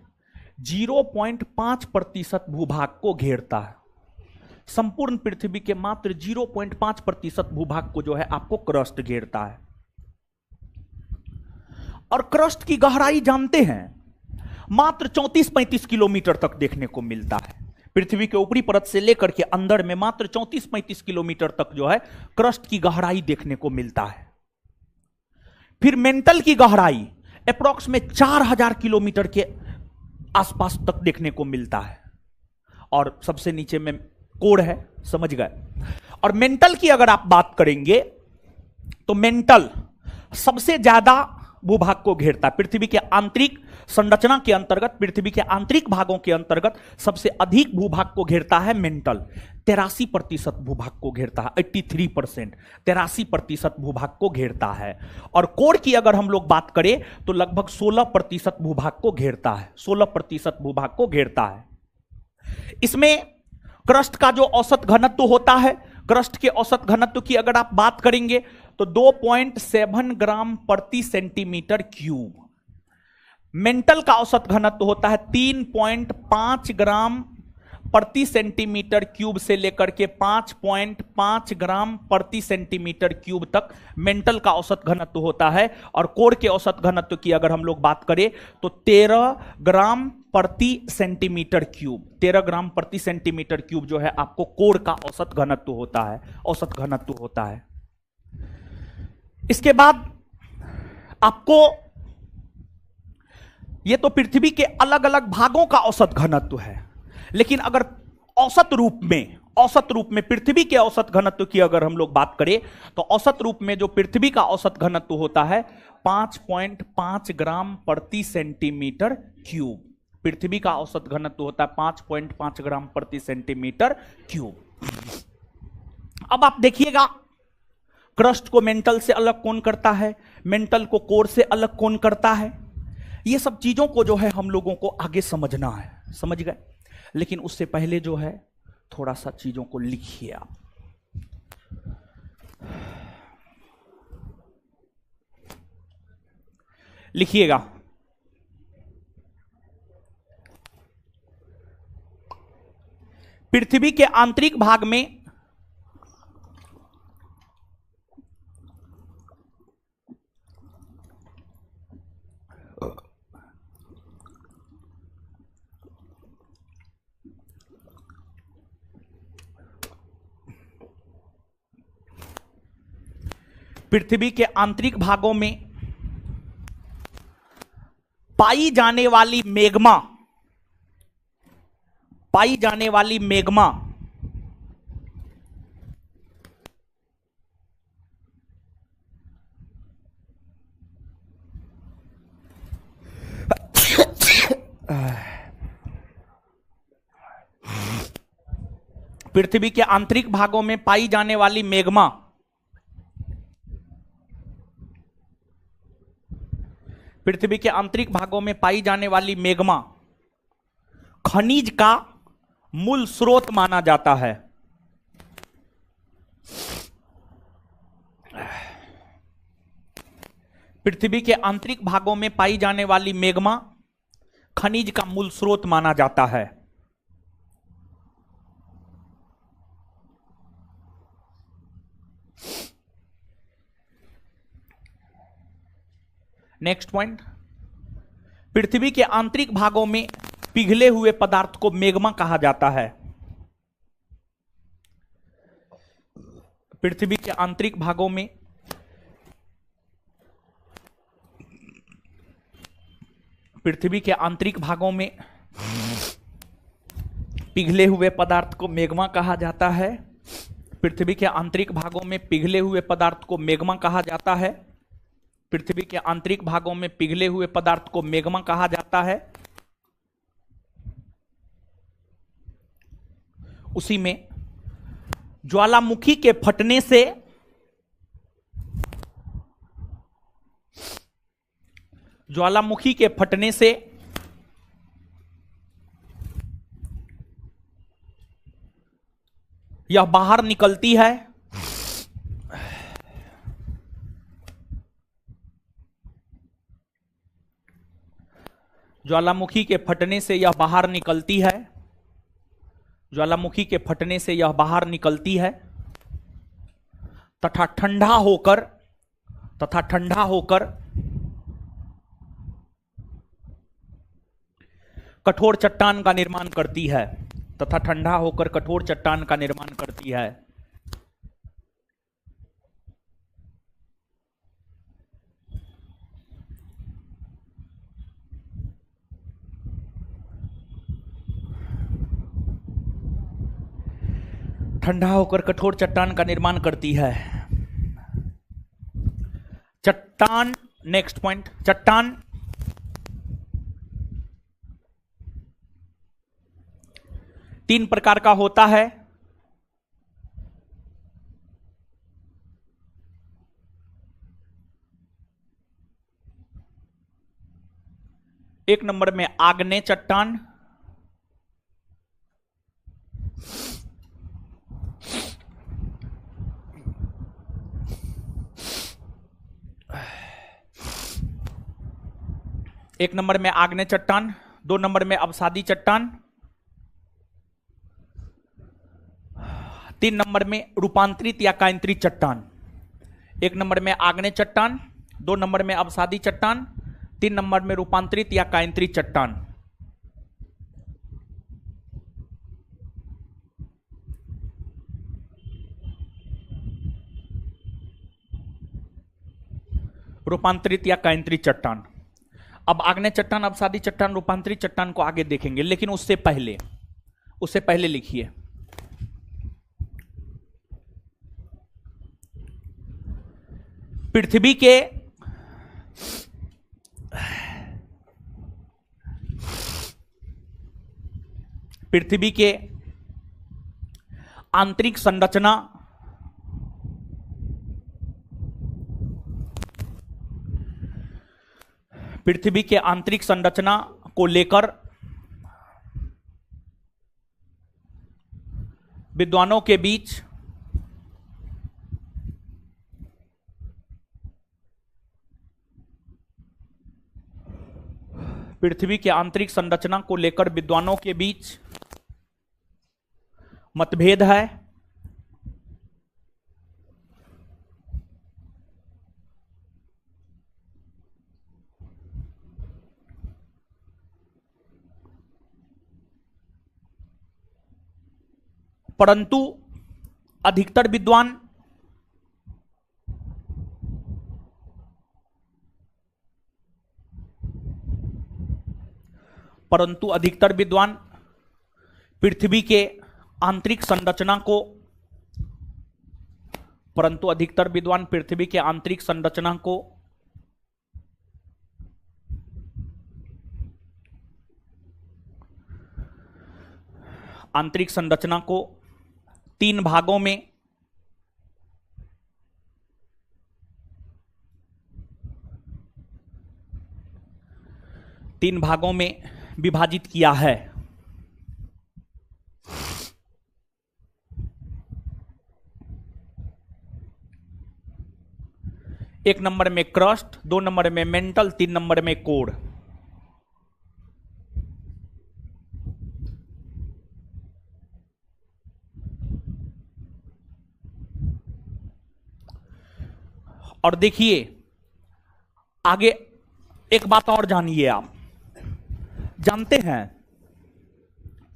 0.5% भूभाग को घेरता है। संपूर्ण पृथ्वी के मात्र 0.5% भूभाग को जो है आपको क्रस्ट घेरता है। और क्रस्ट की गहराई जानते हैं मात्र 34-35 किलोमीटर तक देखने को मिलता है। पृथ्वी के ऊपरी परत से लेकर के अंदर में मात्र 34-35 किलोमीटर तक जो है क्रस्ट की गहराई देखने को मिलता है। फिर मेंटल की गहराई अप्रॉक्स में 4000 किलोमीटर के आसपास तक देखने को मिलता है। और सबसे नीचे में कोर है। समझ गए? और मेंटल की अगर आप बात करेंगे तो मेंटल सबसे ज्यादा भूभाग को घेरता है। पृथ्वी के आंतरिक संरचना के अंतर्गत, पृथ्वी के आंतरिक भागों के अंतर्गत सबसे अधिक भूभाग को घेरता है मेंटल। 83% भूभाग को घेरता है, 83%, 83% भूभाग को घेरता है। और कोर की अगर हम लोग बात करें तो लगभग 16% भूभाग को घेरता है, 16% भूभाग को घेरता है। इसमें क्रस्ट का जो औसत घनत्व होता है, क्रस्ट के औसत घनत्व की अगर आप बात करेंगे तो 2.7 ग्राम प्रति सेंटीमीटर क्यूब। मेंटल का औसत घनत्व होता है 3.5 ग्राम प्रति सेंटीमीटर क्यूब से लेकर के 5.5 ग्राम प्रति सेंटीमीटर क्यूब तक मेंटल का औसत घनत्व होता है। और कोर के औसत घनत्व की अगर हम लोग बात करें तो 13 ग्राम प्रति सेंटीमीटर क्यूब, 13 ग्राम प्रति सेंटीमीटर क्यूब जो है आपको कोर का औसत घनत्व होता है, औसत घनत्व होता है। इसके बाद आपको ये तो पृथ्वी के अलग अलग भागों का औसत घनत्व है, लेकिन अगर औसत रूप में पृथ्वी के औसत घनत्व की अगर हम लोग बात करें तो औसत रूप में जो पृथ्वी का औसत घनत्व होता है 5.5 ग्राम प्रति सेंटीमीटर क्यूब। पृथ्वी का औसत घनत्व होता है 5.5 ग्राम प्रति सेंटीमीटर क्यूब। अब आप देखिएगा, क्रस्ट को मेंटल से अलग कौन करता है, मेंटल को कोर से अलग कौन करता है, ये सब चीजों को जो है हम लोगों को आगे समझना है, समझ गए। लेकिन उससे पहले जो है थोड़ा सा चीजों को लिखिए आप। लिखिएगा, पृथ्वी के आंतरिक भाग में पृथ्वी के आंतरिक भागों में पाई जाने वाली मैग्मा पृथ्वी के आंतरिक भागों में पाई जाने वाली मैग्मा पृथ्वी के आंतरिक भागों में पाई जाने वाली मैग्मा खनिज का मूल स्रोत माना जाता है। पृथ्वी के आंतरिक भागों में पाई जाने वाली मैग्मा खनिज का मूल स्रोत माना जाता है। नेक्स्ट पॉइंट, पृथ्वी के आंतरिक भागों में पिघले हुए पदार्थ को मैग्मा कहा जाता है। पृथ्वी के आंतरिक भागों में पिघले हुए पदार्थ को मैग्मा कहा जाता है। पृथ्वी के आंतरिक भागों में पिघले हुए पदार्थ को मैग्मा कहा जाता है। पृथ्वी के आंतरिक भागों में पिघले हुए पदार्थ को मैग्मा कहा जाता है। उसी में ज्वालामुखी के फटने से यह बाहर निकलती है। ज्वालामुखी के फटने से यह बाहर निकलती है। ज्वालामुखी के फटने से यह बाहर निकलती है तथा ठंडा होकर कठोर चट्टान का निर्माण करती है। ठंडा होकर कठोर चट्टान का निर्माण करती है। चट्टान, नेक्स्ट पॉइंट, चट्टान तीन प्रकार का होता है। एक नंबर में आग्नेय चट्टान, एक नंबर में आग्नेय चट्टान, दो नंबर में अवसादी चट्टान, 3 नंबर में रूपांतरित या कायंत्रित चट्टान, 1 नंबर में आग्नेय चट्टान, 2 नंबर में अवसादी चट्टान, 3 नंबर में रूपांतरित या कायंत्रित चट्टान। रूपांतरित या कायंत्रित चट्टान। अब आग्नेय चट्टान, अवसादी चट्टान, रूपांतरित चट्टान को आगे देखेंगे, लेकिन उससे पहले लिखिए पृथ्वी के आंतरिक संरचना को लेकर विद्वानों के बीच मतभेद है। परंतु अधिकतर विद्वान पृथ्वी के आंतरिक संरचना को तीन भागों में विभाजित किया है। एक नंबर में क्रस्ट, 2 नंबर में मेंटल, 3 नंबर में कोर। और देखिए आगे एक बात और जानिए, आप जानते हैं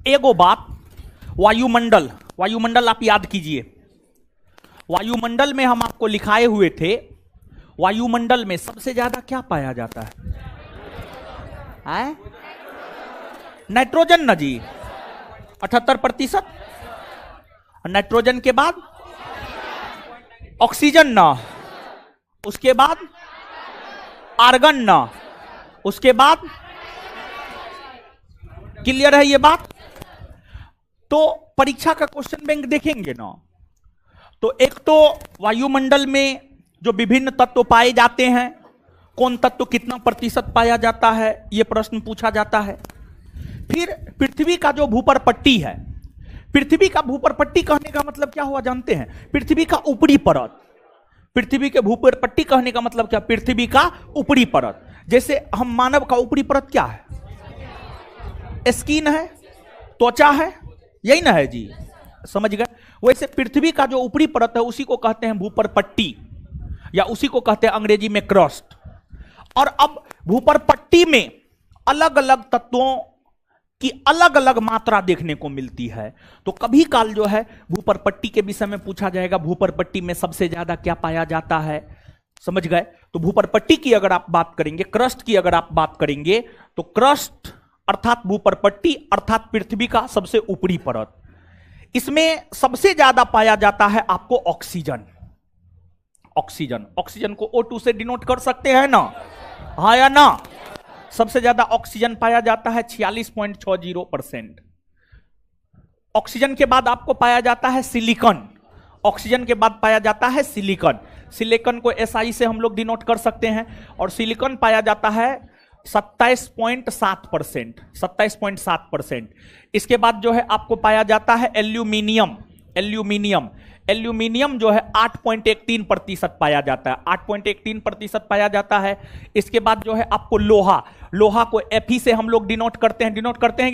एगो बात, वायुमंडल आप याद कीजिए। वायुमंडल में हम आपको लिखाए हुए थे, वायुमंडल में सबसे ज्यादा क्या पाया जाता है? नाइट्रोजन ना जी, 78%। नाइट्रोजन के बाद ऑक्सीजन ना, उसके बाद आर्गन ना, उसके बाद क्लियर है ये बात? तो परीक्षा का क्वेश्चन बैंक देखेंगे ना, तो एक तो वायुमंडल में जो विभिन्न तत्व पाए जाते हैं, कौन तत्व कितना प्रतिशत पाया जाता है, यह प्रश्न पूछा जाता है। फिर पृथ्वी का जो भूपर पट्टी है, पृथ्वी का भूपर पट्टी कहने का मतलब क्या हुआ जानते हैं? पृथ्वी का ऊपरी परत। पृथ्वी के भूपर पट्टी कहने का मतलब क्या? पृथ्वी का ऊपरी परत। जैसे हम मानव का ऊपरी परत क्या है? स्किन है, त्वचा है, यही ना है जी, समझ गए? वैसे पृथ्वी का जो ऊपरी परत है उसी को कहते हैं भूपर पट्टी, या उसी को कहते हैं अंग्रेजी में क्रस्ट। और अब भूपर पट्टी में अलग अलग तत्वों की अलग अलग मात्रा देखने को मिलती है। तो कभी काल जो है भूपर पट्टी के विषय में पूछा जाएगा, भूपर पट्टी में सबसे ज्यादा क्या पाया जाता है, समझ गए? तो भूपर पट्टी की अगर आप बात करेंगे, क्रस्ट की अगर आप बात करेंगे, तो क्रस्ट अर्थात भूपर पट्टी अर्थात पृथ्वी का सबसे ऊपरी परत, इसमें सबसे ज्यादा पाया जाता है आपको ऑक्सीजन। ऑक्सीजन को O2 से डिनोट कर सकते हैं ना, हाँ या ना? सबसे ज्यादा ऑक्सीजन पाया जाता है 46.60%। ऑक्सीजन के बाद आपको पाया जाता है सिलिकॉन। ऑक्सीजन के बाद पाया जाता है सिलिकॉन। सिलिकॉन को SI से हम लोग डिनोट कर सकते हैं, और सिलिकॉन पाया जाता है 27.7%, 27.7%। इसके बाद जो है आपको पाया जाता है एल्यूमिनियम जो है 8.13% पाया जाता है, 8.13% पाया जाता है। इसके बाद जो है आपको लोहा को Fe से हम लोग डिनोट करते हैं कि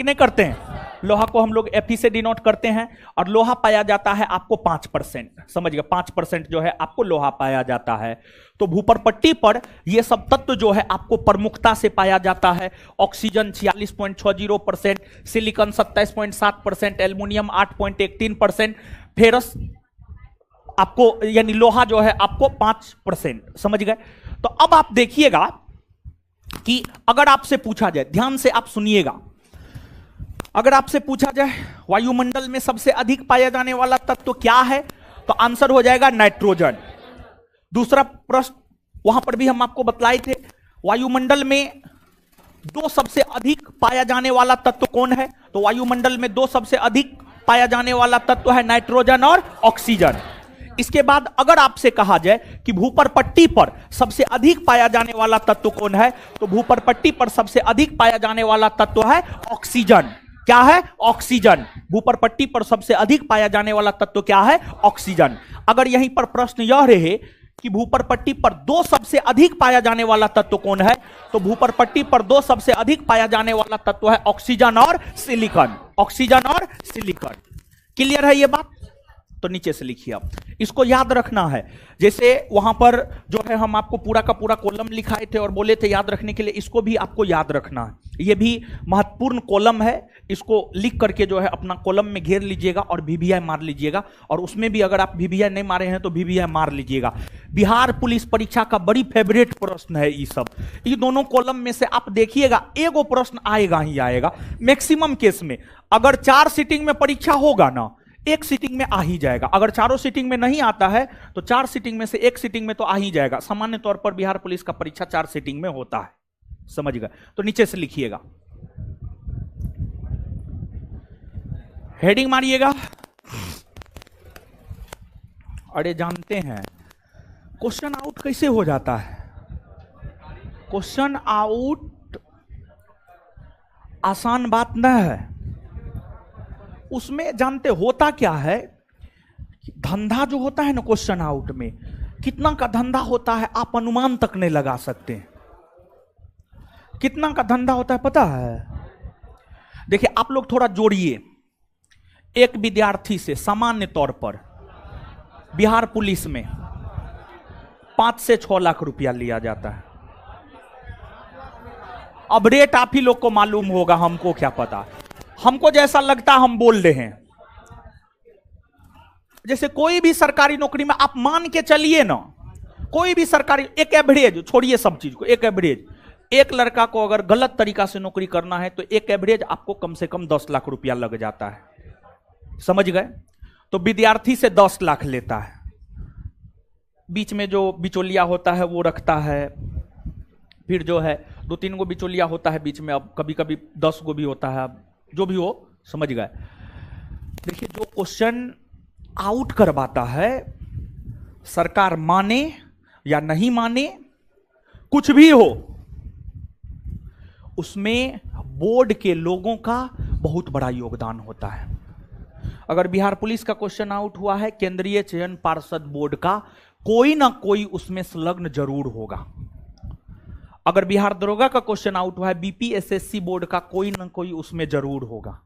नहीं करते हैं? लोहा को हम लोग Fe से डिनोट करते हैं, और लोहा पाया जाता है आपको 5%, समझ गए, 5% जो है आपको लोहा पाया जाता है। तो भूपर पट्टी पर ये सब तत्व जो है आपको प्रमुखता से पाया जाता है। ऑक्सीजन 46.60%, सिलिकॉन 27.7%, एल्युमिनियम 8.13%, फेरस आपको यानी लोहा जो है आपको 5%, समझ गए। तो अब आप देखिएगा कि अगर आपसे पूछा जाए, ध्यान से आप सुनिएगा, अगर आपसे पूछा जाए वायुमंडल में सबसे अधिक पाया जाने वाला तत्व क्या है, तो आंसर हो जाएगा नाइट्रोजन। दूसरा प्रश्न वहां पर भी हम आपको बतलाए थे, वायुमंडल में दो सबसे अधिक पाया जाने वाला तत्व कौन है, तो वायुमंडल में दो सबसे अधिक पाया जाने वाला तत्व है नाइट्रोजन और ऑक्सीजन। इसके बाद अगर आपसे कहा जाए कि भूपर पट्टी पर सबसे अधिक पाया जाने वाला तत्व कौन है, तो भूपर पट्टी पर सबसे अधिक पाया जाने वाला तत्व है ऑक्सीजन। क्या है? ऑक्सीजन। भूपर पट्टी पर सबसे अधिक पाया जाने वाला तत्व क्या है? ऑक्सीजन। अगर यहीं पर प्रश्न यह रहे कि भूपर पट्टी पर दो सबसे अधिक पाया जाने वाला तत्व कौन है, तो भूपर पट्टी पर दो सबसे अधिक पाया जाने वाला तत्व है ऑक्सीजन और सिलिकॉन। ऑक्सीजन और सिलिकॉन। क्लियर है ये बात? तो नीचे से लिखिए आप, इसको याद रखना है। जैसे वहां पर जो है हम आपको पूरा का पूरा कॉलम लिखाए थे और बोले थे याद रखने के लिए, इसको भी आपको याद रखना है। ये भी महत्वपूर्ण कॉलम है, इसको लिख करके जो है अपना कॉलम में घेर लीजिएगा और VVI मार लीजिएगा। और उसमें भी अगर आप VVI नहीं मारे हैं तो VVI मार लीजिएगा। बिहार पुलिस परीक्षा का बड़ी फेवरेट प्रश्न है ये सब। ये दोनों कॉलम में से आप देखिएगा एगो प्रश्न आएगा ही आएगा मैक्सिमम केस में। अगर 4 सीटिंग में परीक्षा होगा ना, एक सीटिंग में आ ही जाएगा। अगर चारों सीटिंग में नहीं आता है तो 4 सीटिंग में से एक सीटिंग में तो आ ही जाएगा। सामान्य तौर पर बिहार पुलिस का परीक्षा 4 सीटिंग में होता है, समझ गए। तो नीचे से लिखिएगा, हेडिंग मारिएगा। अरे जानते हैं क्वेश्चन आउट कैसे हो जाता है? क्वेश्चन आउट आसान बात न है। उसमें जानते होता क्या है, धंधा जो होता है ना क्वेश्चन आउट में, कितना का धंधा होता है आप अनुमान तक नहीं लगा सकते। कितना का धंधा होता है पता है? देखिए आप लोग थोड़ा जोड़िए, एक विद्यार्थी से सामान्य तौर पर बिहार पुलिस में 5 से 6 लाख रुपया लिया जाता है। अब रेट आप ही लोग को मालूम होगा, हमको क्या पता। हमको जैसा लगता हम बोल रहे हैं। जैसे कोई भी सरकारी नौकरी में आप मान के चलिए ना, कोई भी सरकारी, एक एवरेज छोड़िए सब चीज को, एक एवरेज, एक लड़का को अगर गलत तरीका से नौकरी करना है तो एक एवरेज आपको कम से कम 10 लाख रुपया लग जाता है, समझ गए। तो विद्यार्थी से 10 लाख लेता है, बीच में जो बिचौलिया होता है वो रखता है, फिर जो है 2-3 गो बिचौलिया होता है बीच में, अब कभी कभी 10 गो भी होता है, जो भी हो, समझ गए। देखिए जो क्वेश्चन आउट करवाता है, सरकार माने या नहीं माने, कुछ भी हो, उसमें बोर्ड के लोगों का बहुत बड़ा योगदान होता है। अगर बिहार पुलिस का क्वेश्चन आउट हुआ है, केंद्रीय चयन पार्षद बोर्ड का कोई ना कोई उसमें संलग्न जरूर होगा। अगर बिहार दरोगा का क्वेश्चन आउट हुआ है, BPSSC बोर्ड का कोई ना कोई उसमें जरूर होगा।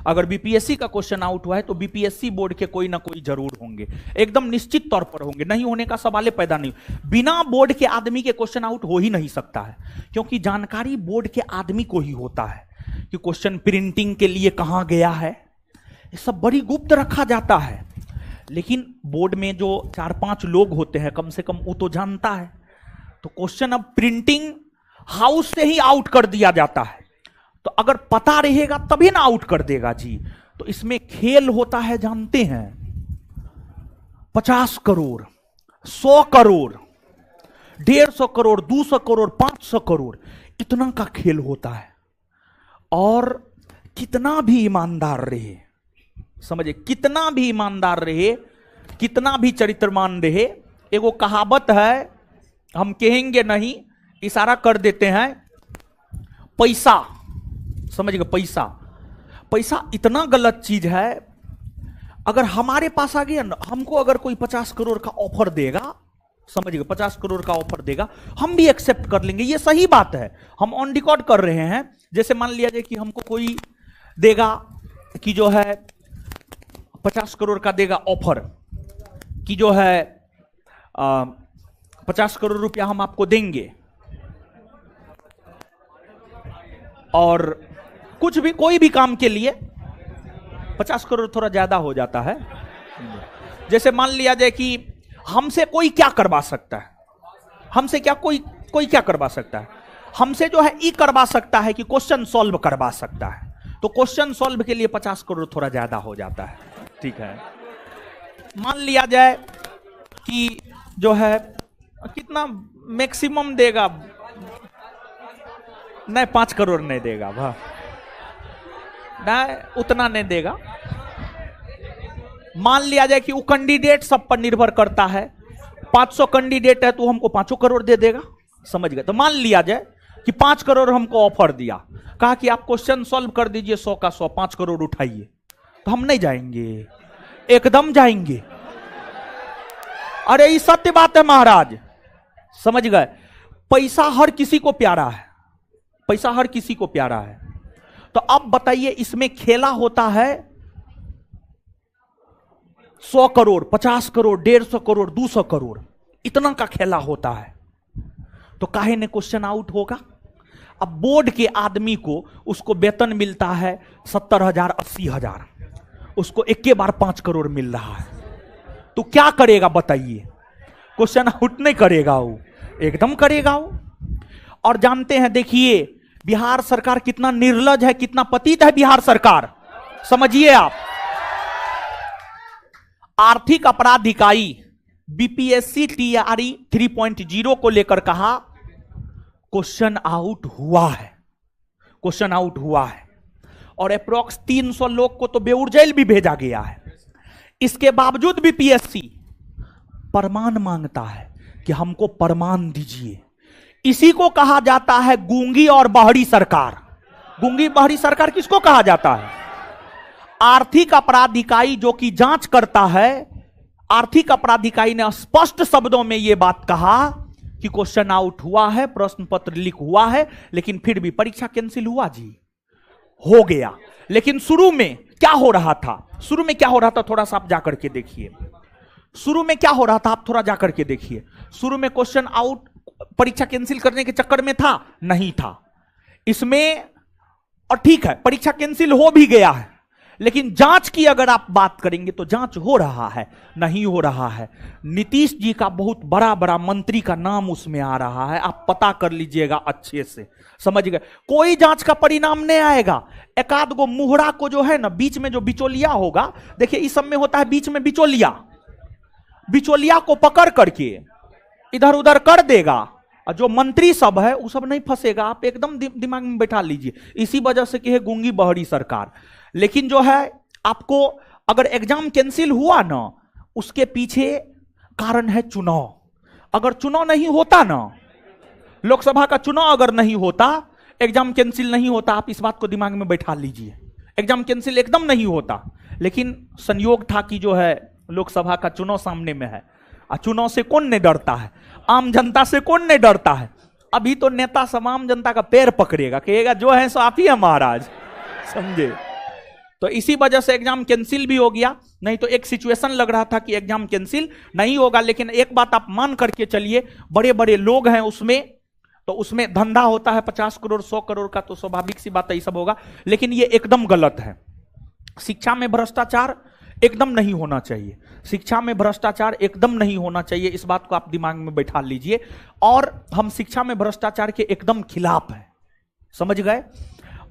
अगर BPSC का क्वेश्चन आउट हुआ है तो BPSC बोर्ड के कोई ना कोई जरूर होंगे, एकदम निश्चित तौर पर होंगे, नहीं होने का सवाल पैदा नहीं। बिना बोर्ड के आदमी के क्वेश्चन आउट हो ही नहीं सकता है, क्योंकि जानकारी बोर्ड के आदमी को ही होता है कि क्वेश्चन प्रिंटिंग के लिए कहां गया है, ये सब बड़ी गुप्त रखा जाता है। लेकिन बोर्ड में जो 4-5 लोग होते हैं कम से कम, वो तो जानता है। तो क्वेश्चन अब प्रिंटिंग हाउस से ही आउट कर दिया जाता है, तो अगर पता रहेगा तभी ना आउट कर देगा जी। तो इसमें खेल होता है, जानते हैं, 50 करोड़, 100 करोड़, 150 करोड़, 200 करोड़, 500 करोड़, इतना का खेल होता है। और कितना भी ईमानदार रहे, समझे, कितना भी ईमानदार रहे, कितना भी चरित्रमान रहे, एगो कहावत है, हम कहेंगे नहीं, इशारा कर देते हैं, पैसा, समझ गए, पैसा। पैसा इतना गलत चीज है, अगर हमारे पास आ गया ना, हमको अगर कोई 50 करोड़ का ऑफर देगा, समझ गए, 50 करोड़ का ऑफर देगा, हम भी एक्सेप्ट कर लेंगे, ये सही बात है, हम ऑन रिकॉर्ड कर रहे हैं। जैसे मान लिया जाए कि हमको कोई देगा कि जो है 50 करोड़ का देगा ऑफर कि जो है 50 करोड़ रुपया हम आपको देंगे, और कुछ भी कोई भी काम के लिए 50 करोड़ थोड़ा ज्यादा हो जाता है। जैसे मान लिया जाए कि हमसे कोई क्या करवा सकता है, हमसे क्या कोई क्या करवा सकता है, हमसे जो है ई करवा सकता है कि क्वेश्चन सॉल्व करवा सकता है, तो क्वेश्चन सॉल्व के लिए 50 करोड़ थोड़ा ज्यादा हो जाता है। ठीक है, मान लिया जाए कि जो है कितना मैक्सिमम देगा, नहीं 5 करोड़ नहीं देगा, वाह नहीं उतना नहीं देगा। मान लिया जाए कि वो कैंडिडेट सब पर निर्भर करता है, 500 कैंडिडेट है तो हमको 5 करोड़ दे देगा, समझ गए। तो मान लिया जाए कि 5 करोड़ हमको ऑफर दिया, कहा कि आप क्वेश्चन सॉल्व कर दीजिए 100 का 100, 5 करोड़ उठाइए, तो हम नहीं जाएंगे, एकदम जाएंगे। अरे ये सत्य बात है महाराज, समझ गए। पैसा हर किसी को प्यारा है, पैसा हर किसी को प्यारा है। तो अब बताइए इसमें खेला होता है 100 करोड़, 50 करोड़, 150 करोड़, 200 करोड़, इतना का खेला होता है, तो काहे ने क्वेश्चन आउट होगा। अब बोर्ड के आदमी को उसको वेतन मिलता है 70,000, 80,000, उसको एक के बार 5 करोड़ मिल रहा है, तो क्या करेगा बताइए? क्वेश्चन आउट नहीं करेगा वो, एकदम करेगा वो। और जानते हैं, देखिए बिहार सरकार कितना निर्लज है, कितना पतित है बिहार सरकार, समझिए आप। आर्थिक अपराध इकाई बीपीएससी टीआरई 3.0 को लेकर कहा क्वेश्चन आउट हुआ है, क्वेश्चन आउट हुआ है, और अप्रोक्स 300 लोग को तो बेऊर जेल भी भेजा गया है। इसके बावजूद भी पीएससी प्रमाण मांगता है कि हमको प्रमाण दीजिए। इसी को कहा जाता है गूंगी और बहरी सरकार। गूंगी बहरी सरकार किसको कहा जाता है? आर्थिक अपराध इकाई जो कि जांच करता है, आर्थिक अपराध इकाई ने स्पष्ट शब्दों में यह बात कहा कि क्वेश्चन आउट हुआ है, प्रश्न पत्र लीक हुआ है, लेकिन फिर भी परीक्षा कैंसिल हुआ जी, हो गया। लेकिन शुरू में क्या हो रहा था, शुरू में क्या हो रहा था, थोड़ा सा आप जाकर के देखिए। शुरू में क्या हो रहा था, आप थोड़ा जाकर के देखिए। शुरू में क्वेश्चन आउट परीक्षा कैंसिल करने के चक्कर में था, नहीं था इसमें। और ठीक है, परीक्षा कैंसिल हो भी गया है, लेकिन जांच की अगर आप बात करेंगे तो जांच हो रहा है, नहीं हो रहा है। नीतीश जी का बहुत बड़ा बड़ा मंत्री का नाम उसमें आ रहा है, आप पता कर लीजिएगा अच्छे से, समझ गए। कोई जांच का परिणाम नहीं आएगा। एक आध गो मुहरा को जो है ना, बीच में जो बिचौलिया होगा, देखिए इस सब में होता है बीच में बिचौलिया, बिचौलिया को पकड़ करके इधर उधर कर देगा, और जो मंत्री सब है वो सब नहीं फंसेगा। आप एकदम दिमाग में बैठा लीजिए। इसी वजह से कि है गूंगी बहरी सरकार। लेकिन जो है आपको अगर एग्जाम कैंसिल हुआ ना, उसके पीछे कारण है चुनाव। अगर चुनाव नहीं होता ना, लोकसभा का चुनाव अगर नहीं होता, एग्जाम कैंसिल नहीं होता। आप इस बात को दिमाग में बैठा लीजिए, एग्जाम कैंसिल एकदम नहीं होता। लेकिन संयोग था कि जो है लोकसभा का चुनाव सामने में है, और चुनाव से कौन नहीं डरता है, आम जनता से कौन नहीं डरता है। अभी तो नेता सब आम जनता का पैर पकड़ेगा, कहेगा जो है सो आप ही है महाराज, समझे। तो इसी वजह से एग्जाम कैंसिल भी हो गया। नहीं तो एक सिचुएशन लग रहा था कि एग्जाम कैंसिल नहीं होगा। लेकिन एक बात आप मान करके चलिए, बड़े बड़े लोग हैं उसमें, तो उसमें धंधा होता है 50 करोड़ 100 करोड़ का, तो स्वाभाविक सी बात है ये सब होगा। लेकिन ये एकदम गलत है। शिक्षा में भ्रष्टाचार एकदम नहीं होना चाहिए, शिक्षा में भ्रष्टाचार एकदम नहीं होना चाहिए। इस बात को आप दिमाग में बैठा लीजिए। और हम शिक्षा में भ्रष्टाचार के एकदम खिलाफ हैं, समझ गए।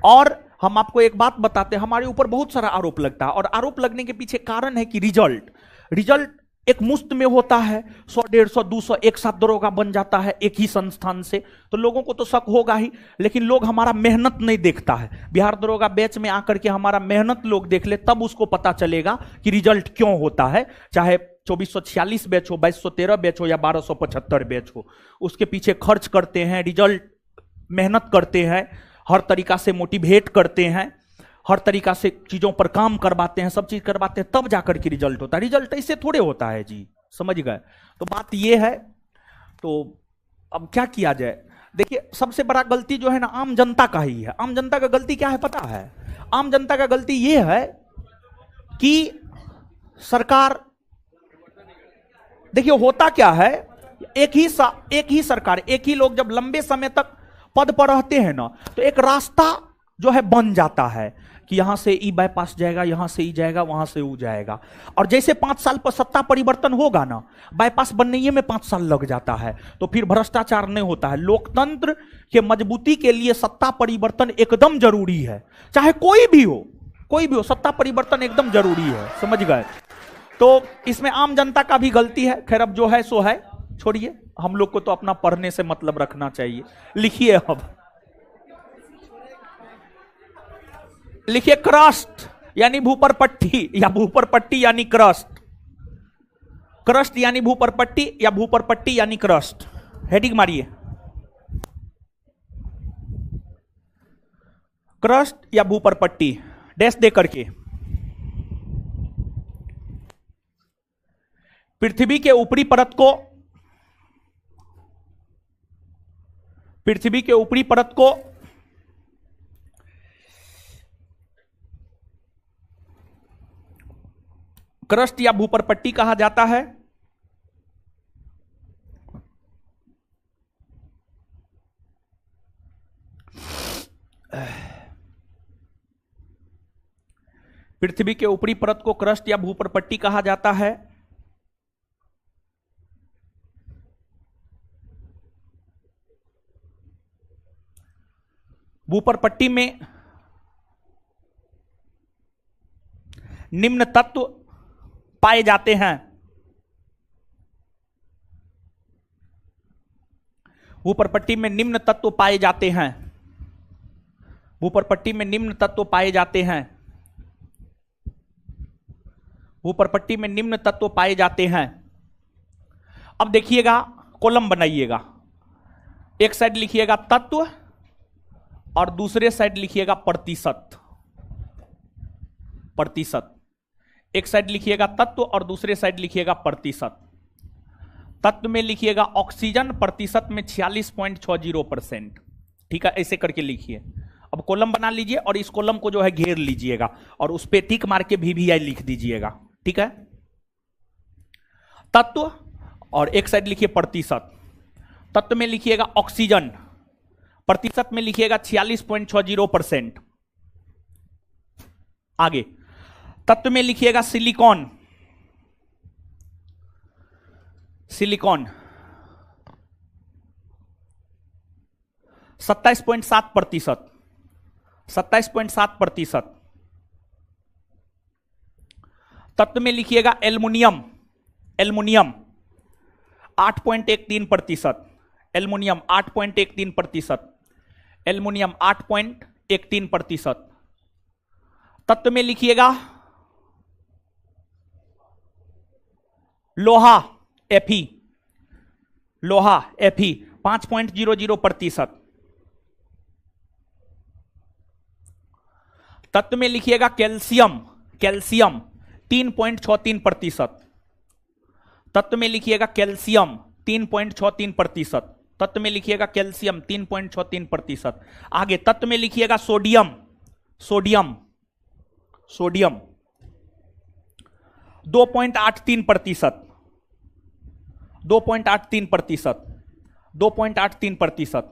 और हम आपको एक बात बताते हैं, हमारे ऊपर बहुत सारा आरोप लगता है, और आरोप लगने के पीछे कारण है कि रिजल्ट एक मुफ्त में होता है। 100 150 200 एक साथ दरोगा बन जाता है एक ही संस्थान से, तो लोगों को तो शक होगा ही। लेकिन लोग हमारा मेहनत नहीं देखता है। बिहार दरोगा बैच में आकर के हमारा मेहनत लोग देख ले, तब उसको पता चलेगा कि रिजल्ट क्यों होता है। चाहे 2446 बैच हो, 2213 बैच हो, या 1275 बैच हो, उसके पीछे खर्च करते हैं, रिजल्ट मेहनत करते हैं, हर तरीका से मोटिवेट करते हैं, हर तरीका से चीजों पर काम करवाते हैं, सब चीज करवाते हैं, तब जाकर के रिजल्ट होता है। रिजल्ट ऐसे थोड़े होता है जी, समझ गए। तो बात ये है। तो अब क्या किया जाए? देखिए सबसे बड़ा गलती जो है ना आम जनता का ही है। आम जनता का गलती क्या है पता है? आम जनता का गलती ये है कि सरकार, देखिए होता क्या है, एक ही सरकार, एक ही लोग जब लंबे समय तक पद पर रहते हैं ना, तो एक रास्ता जो है बन जाता है कि यहां से ई बाईपास जाएगा, यहां से ई जाएगा, वहां से वो जाएगा। और जैसे 5 साल पर सत्ता परिवर्तन होगा ना, बाईपास बनने में 5 साल लग जाता है, तो फिर भ्रष्टाचार नहीं होता है। लोकतंत्र के मजबूती के लिए सत्ता परिवर्तन एकदम जरूरी है, चाहे कोई भी हो, सत्ता परिवर्तन एकदम जरूरी है, समझ गए। तो इसमें आम जनता का भी गलती है। खैर अब जो है सो है, छोड़िए, हम लोग को तो अपना पढ़ने से मतलब रखना चाहिए। लिखिए, अब लिखिए क्रस्ट यानी भूपर पट्टी, या भूपर पट्टी यानी क्रस्ट। क्रस्ट यानी भूपर पट्टी, या भूपर पट्टी यानी क्रस्ट। हेडिंग मारिए, क्रस्ट या भूपर पट्टी, डैश दे करके। पृथ्वी के ऊपरी परत को, पृथ्वी के ऊपरी परत को क्रस्ट या भूपर पट्टी कहा जाता है। पृथ्वी के ऊपरी परत को क्रस्ट या भूपर पट्टी कहा जाता है। भूपर पट्टी में निम्न तत्व पाए जाते हैं। भूपर पट्टी में निम्न तत्व पाए जाते हैं। भूपर पट्टी में निम्न तत्व पाए जाते हैं। भूपर पट्टी में निम्न तत्व पाए जाते हैं। अब देखिएगा, कॉलम बनाइएगा, एक साइड लिखिएगा तत्व और दूसरे साइड लिखिएगा प्रतिशत। प्रतिशत, एक साइड लिखिएगा तत्व और दूसरे साइड लिखिएगा प्रतिशत। तत्व में लिखिएगा ऑक्सीजन, प्रतिशत में 46.60%। ठीक है, ऐसे करके लिखिए। अब कॉलम बना लीजिए और इस कॉलम को जो है घेर लीजिएगा और उस पे टिक मार के VVI लिख दीजिएगा। ठीक है, तत्व और एक साइड लिखिए प्रतिशत। तत्व में लिखिएगा ऑक्सीजन, प्रतिशत में लिखिएगा 46.60%। आगे तत्व में लिखिएगा सिलिकॉन, सिलिकॉन 27.7%, 27.7%। तत्व में लिखिएगा एल्युमिनियम, एल्युमिनियम 8.13%, एल्युमिनियम 8.13%, एल्युमिनियम 8.13%। तत्व में लिखिएगा लोहा, Fe, लोहा Fe 5.00%। तत्व में लिखिएगा कैल्शियम, कैल्शियम 3.63%। तत्व में लिखिएगा कैल्शियम 3.63%। तत्व में लिखिएगा कैल्शियम 3.63%। आगे तत्व में लिखिएगा सोडियम, सोडियम, सोडियम 2.83%, 2.83%, 2.83%।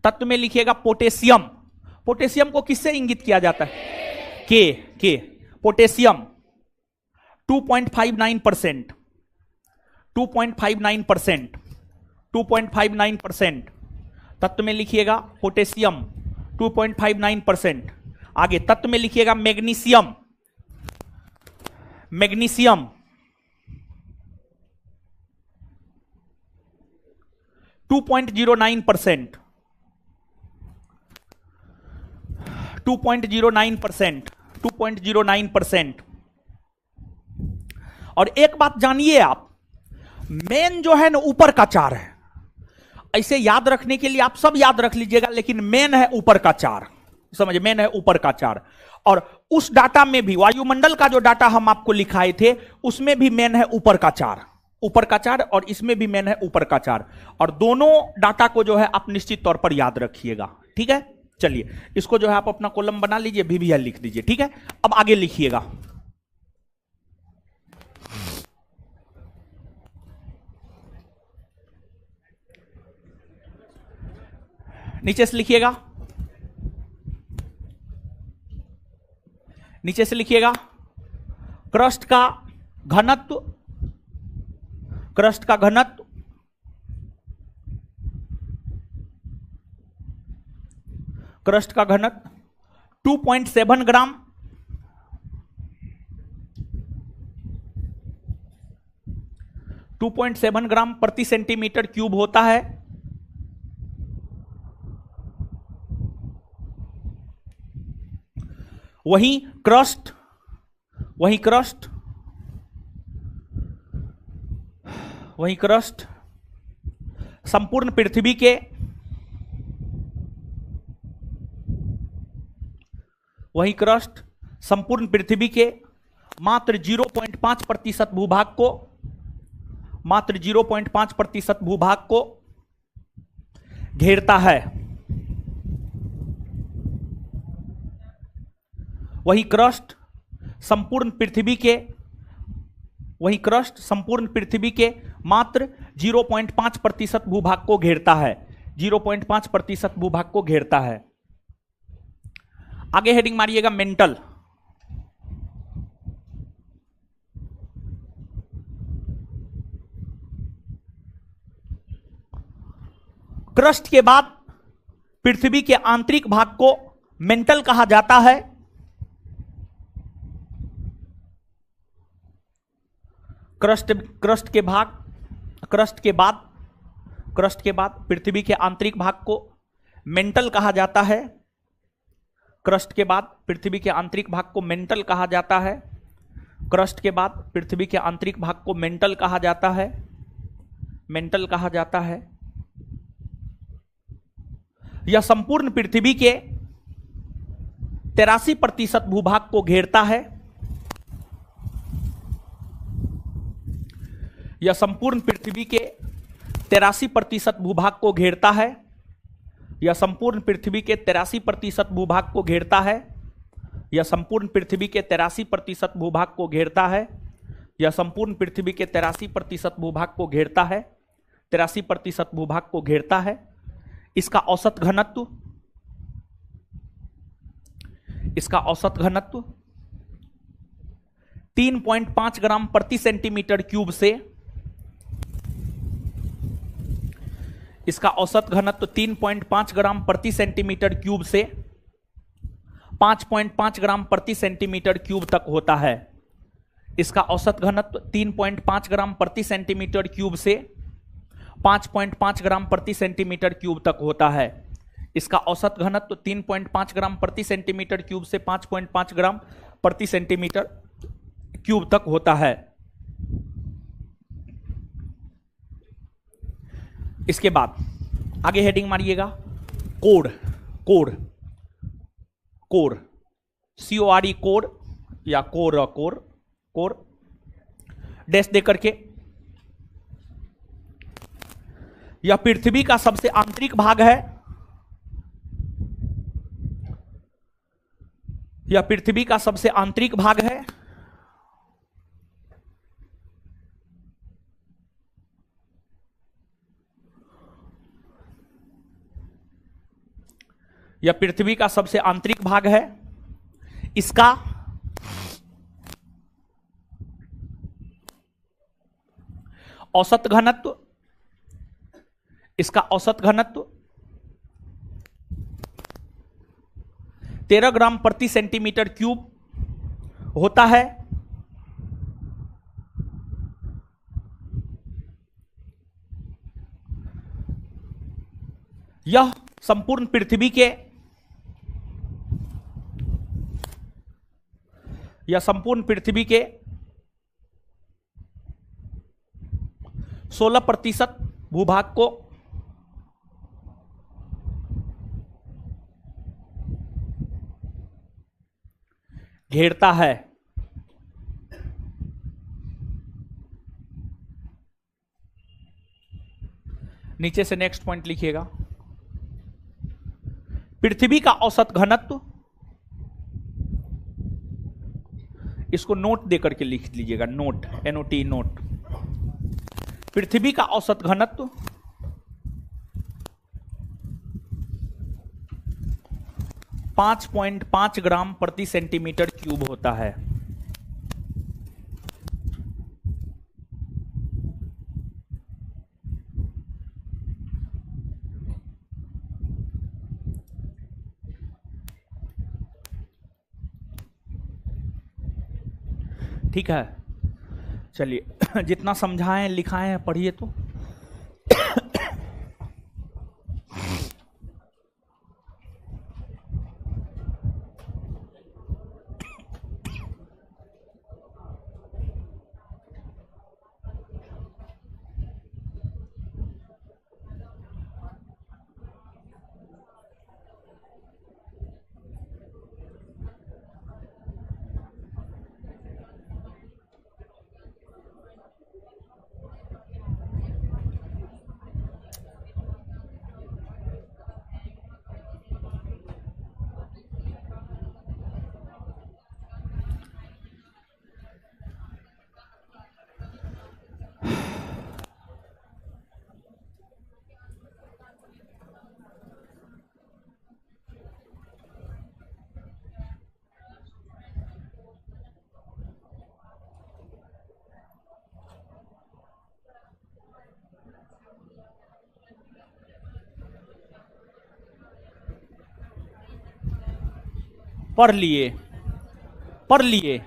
तत्व में लिखिएगा पोटेशियम, पोटेशियम को किससे इंगित किया जाता है? के पोटेशियम 2.59%, 2.59%, 2.59%। तत्व में लिखिएगा पोटेशियम 2.59%। आगे तत्व में लिखिएगा मैग्नीशियम, मैग्नीशियम 2.09%, 2.09%, 2.09%। और एक बात जानिए आप, मेन जो है ना ऊपर का 4 है। ऐसे याद रखने के लिए आप सब याद रख लीजिएगा, लेकिन मेन है ऊपर का 4, समझे? मेन है ऊपर का 4। और उस डाटा में भी वायुमंडल का जो डाटा हम आपको लिखाए थे उसमें भी मेन है ऊपर का 4, ऊपर का 4, और इसमें भी मेन है ऊपर का 4। और दोनों डाटा को जो है आप निश्चित तौर पर याद रखिएगा। ठीक है, चलिए इसको जो है आप अपना कॉलम बना लीजिए, VVL लिख दीजिए, ठीक है। अब आगे लिखिएगा, नीचे से लिखिएगा, नीचे से लिखिएगा क्रस्ट का घनत्व, क्रस्ट का घनत्व क्रस्ट का घनत्व 2.7 ग्राम, 2.7 ग्राम प्रति सेंटीमीटर क्यूब होता है। वहीं क्रस्ट, वहीं क्रस्ट, वहीं क्रस्ट संपूर्ण पृथ्वी के, वहीं क्रस्ट संपूर्ण पृथ्वी के मात्र 0.5% भूभाग को, मात्र 0.5% भूभाग को घेरता है। वही क्रस्ट संपूर्ण पृथ्वी के, वही क्रस्ट संपूर्ण पृथ्वी के मात्र 0.5% भूभाग को घेरता है, 0.5% भूभाग को घेरता है। आगे हेडिंग मारिएगा मेंटल। क्रस्ट के बाद पृथ्वी के आंतरिक भाग को मेंटल कहा जाता है। क्रस्ट के भाग, क्रस्ट के बाद पृथ्वी के आंतरिक भाग को मेंटल कहा जाता है। क्रस्ट के बाद पृथ्वी के आंतरिक भाग को मेंटल कहा जाता है। क्रस्ट के बाद पृथ्वी के आंतरिक भाग को मेंटल कहा जाता है, मेंटल कहा जाता है। यह संपूर्ण पृथ्वी के 83% भूभाग को घेरता है। यह संपूर्ण पृथ्वी के 83% भूभाग को घेरता है। यह संपूर्ण पृथ्वी के 83% भूभाग को घेरता है। यह संपूर्ण पृथ्वी के 83% भूभाग को घेरता है। यह संपूर्ण पृथ्वी के 83% भूभाग को घेरता है, 83% भूभाग को घेरता है। इसका औसत घनत्व, इसका औसत घनत्व 3.5 ग्राम प्रति सेंटीमीटर क्यूब से, इसका औसत घनत्व 3.5 ग्राम प्रति सेंटीमीटर क्यूब से 5.5 ग्राम प्रति सेंटीमीटर क्यूब तक होता है। इसका औसत घनत्व 3.5 ग्राम प्रति सेंटीमीटर क्यूब से 5.5 ग्राम प्रति सेंटीमीटर क्यूब तक होता है। इसका औसत घनत्व 3.5 ग्राम प्रति सेंटीमीटर क्यूब से 5.5 ग्राम प्रति सेंटीमीटर क्यूब तक होता है। इसके बाद आगे हेडिंग मारिएगा code, code, core, CORE code या कोर, कोर, कोर डैश दे करके। यह पृथ्वी का सबसे आंतरिक भाग है। यह पृथ्वी का सबसे आंतरिक भाग है। यह पृथ्वी का सबसे आंतरिक भाग है। इसका औसत घनत्व, इसका औसत घनत्व 13 ग्राम प्रति सेंटीमीटर क्यूब होता है। यह संपूर्ण पृथ्वी के, यह संपूर्ण पृथ्वी के 16% भूभाग को घेरता है। नीचे से नेक्स्ट पॉइंट लिखिएगा। पृथ्वी का औसत घनत्व, इसको नोट देकर के लिख लीजिएगा, नोट, NOT, नोट। पृथ्वी का औसत घनत्व 5.5 ग्राम प्रति सेंटीमीटर क्यूब होता है। ठीक है, चलिए जितना समझाएं लिखाएं हैं पढ़िए तो। पढ़ लिए, पढ़ लिए।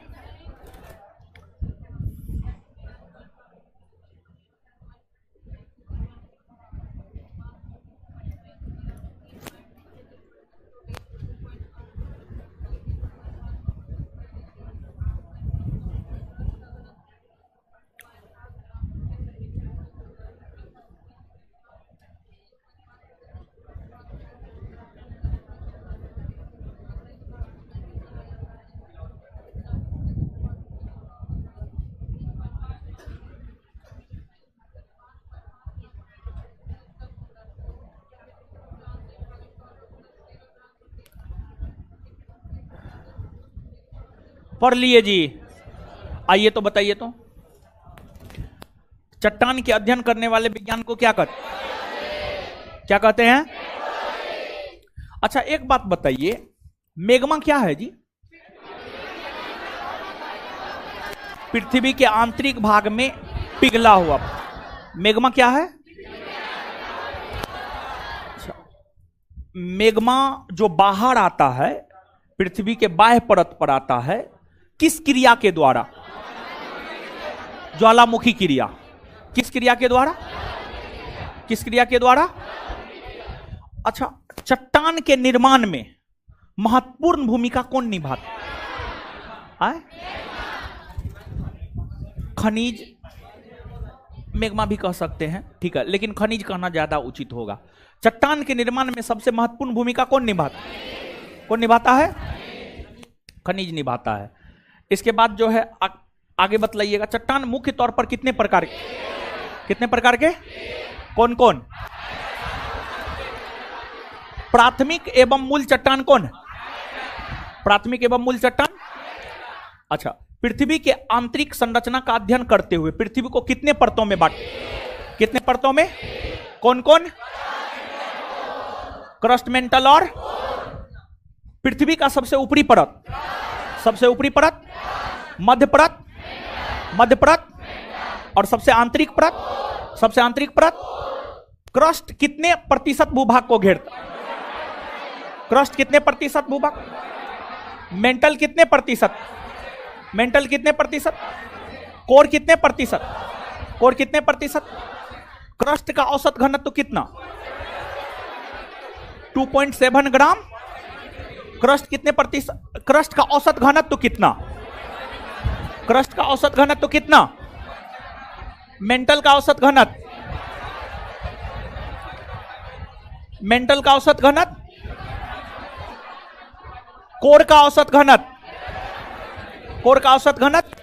पढ़ लिए जी। आइए तो बताइए तो, चट्टान के अध्ययन करने वाले विज्ञान को क्या कहते हैं? अच्छा एक बात बताइए, मेग्मा क्या है जी? पृथ्वी के आंतरिक भाग में पिघला हुआ मेग्मा क्या है? मेग्मा जो बाहर आता है, पृथ्वी के बाह्य परत पर आता है, किस क्रिया के द्वारा? ज्वालामुखी क्रिया। किस क्रिया के द्वारा? किस क्रिया के द्वारा? अच्छा, चट्टान के निर्माण में महत्वपूर्ण भूमिका कौन निभाता है? खनिज, मेग्मा भी कह सकते हैं, ठीक है, लेकिन खनिज कहना ज्यादा उचित होगा। चट्टान के निर्माण में सबसे महत्वपूर्ण भूमिका कौन निभाता है? खनिज निभाता है। इसके बाद जो है आगे बतलाइएगा, चट्टान मुख्य तौर पर कितने प्रकार के? कौन कौन? प्राथमिक एवं मूल चट्टान कौन? प्राथमिक एवं मूल चट्टान। अच्छा, पृथ्वी के आंतरिक संरचना का अध्ययन करते हुए पृथ्वी को कितने परतों में कितने परतों में? कौन कौन? क्रस्ट, मेंटल और पृथ्वी का सबसे ऊपरी परत, मध्य परत और सबसे आंतरिक परत। क्रस्ट कितने प्रतिशत भूभाग को घेरता? क्रस्ट कितने प्रतिशत भूभाग? मेंटल कितने प्रतिशत? कोर कितने प्रतिशत? क्रस्ट का औसत घनत्व कितना? 2.7 ग्राम। क्रस्ट कितने प्रतिशत? क्रस्ट का औसत घनत्व कितना? मेंटल का औसत घनत्व? कोर का औसत घनत्व?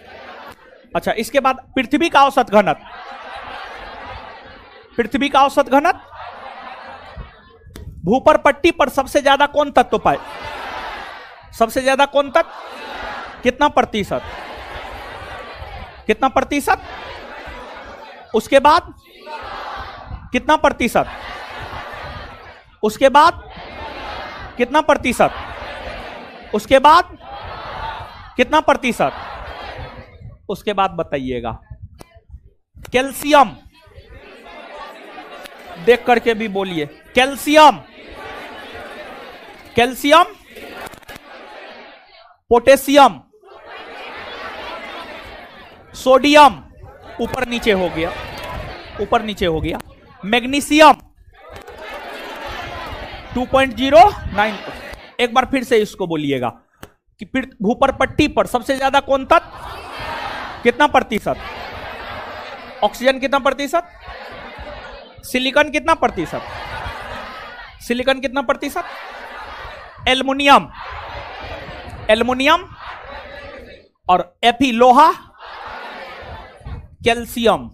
अच्छा, इसके बाद पृथ्वी का औसत घनत्व? भूपर पट्टी पर सबसे ज्यादा कौन तत्व पाए? सबसे ज्यादा कौन तत्व? कितना प्रतिशत? कितना प्रतिशत? उसके बाद कितना प्रतिशत? उसके बाद कितना प्रतिशत? उसके बाद कितना प्रतिशत? उसके बाद बताइएगा। कैल्शियम, देख करके भी बोलिए। कैल्शियम, कैल्शियम, पोटेशियम, सोडियम, ऊपर नीचे हो गया, ऊपर नीचे हो गया। मैग्नीशियम 2.09। एक बार फिर से इसको बोलिएगा कि फिर भूपर पट्टी पर सबसे ज्यादा कौन तत्व? कितना प्रतिशत? ऑक्सीजन कितना प्रतिशत? सिलिकॉन कितना प्रतिशत? सिलिकॉन कितना प्रतिशत? एल्युमिनियम, एल्युमिनियम और एफी लोहा, calcium,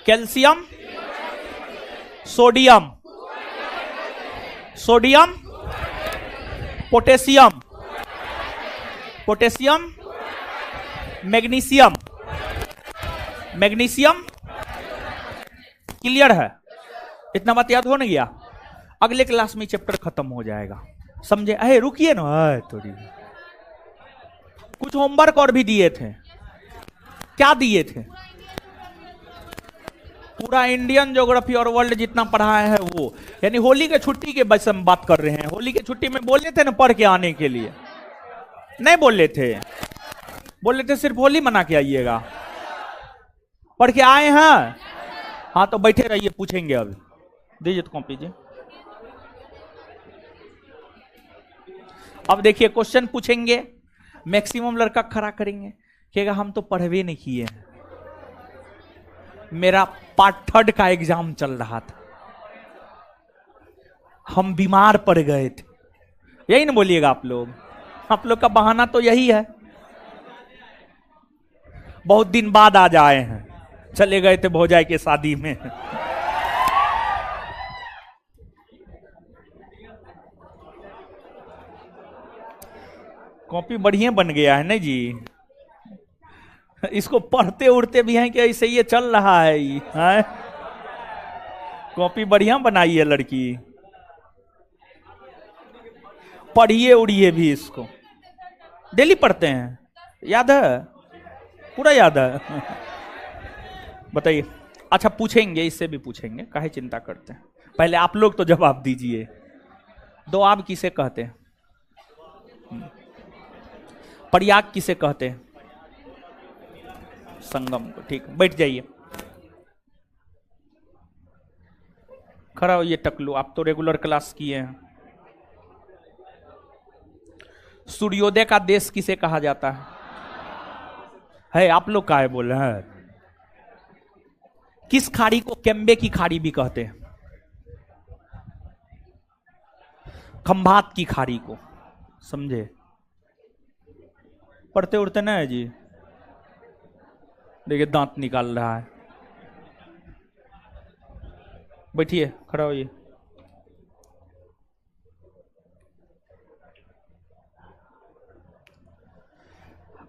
calcium, sodium, sodium, potassium, potassium, magnesium, magnesium. Clear है? इतना बात याद हो नहीं गया? अगले क्लास में चैप्टर खत्म हो जाएगा, समझे? अरे रुकिए ना थोड़ी, कुछ होमवर्क और भी दिए थे। क्या दिए थे? पूरा इंडियन ज्योग्राफी और वर्ल्ड जितना पढ़ाया है वो, यानी होली के छुट्टी के बस हम बात कर रहे हैं। होली के छुट्टी में बोले थे ना पढ़ के आने के लिए, नहीं बोले थे? बोले थे सिर्फ होली मना के आइएगा। पढ़ के आए हैं? हाँ तो बैठे रहिए, पूछेंगे। अभी दीजिए तो कॉपी जी। अब देखिए क्वेश्चन पूछेंगे, मैक्सिमम लड़का खड़ा करेंगे, कहेगा हम तो पढ़वे नहीं किए हैं, मेरा पार्ट 3 का एग्जाम चल रहा था, हम बीमार पड़ गए थे। यही ना बोलिएगा आप लोग? आप लोग का बहाना तो यही है। बहुत दिन बाद आज आए हैं, चले गए थे भौजाई के शादी में। कॉपी बढ़िया बन गया है ना जी? इसको पढ़ते उड़ते भी हैं कि ऐसे ये चल रहा है ये है? कॉपी बढ़िया बनाई है लड़की। पढ़िए उड़िए भी इसको, डेली पढ़ते हैं, याद है? पूरा याद है? बताइए। अच्छा पूछेंगे, इससे भी पूछेंगे, काहे चिंता करते हैं। पहले आप लोग तो जवाब दीजिए। दो आब किसे कहते हैं? प्रयाग किसे कहते हैं? संगम को। ठीक, बैठ जाइए। खड़ा होइए टकलू, आप तो रेगुलर क्लास किए हैं। सूर्योदय का देश किसे कहा जाता है? आप लोग काहे बोल रहे हैं? किस खाड़ी को केम्बे की खाड़ी भी कहते हैं? खंभात की खाड़ी को, समझे? पढ़ते उड़ते ना है जी? देखिए दांत निकाल रहा है। बैठिए, खड़ा होइए।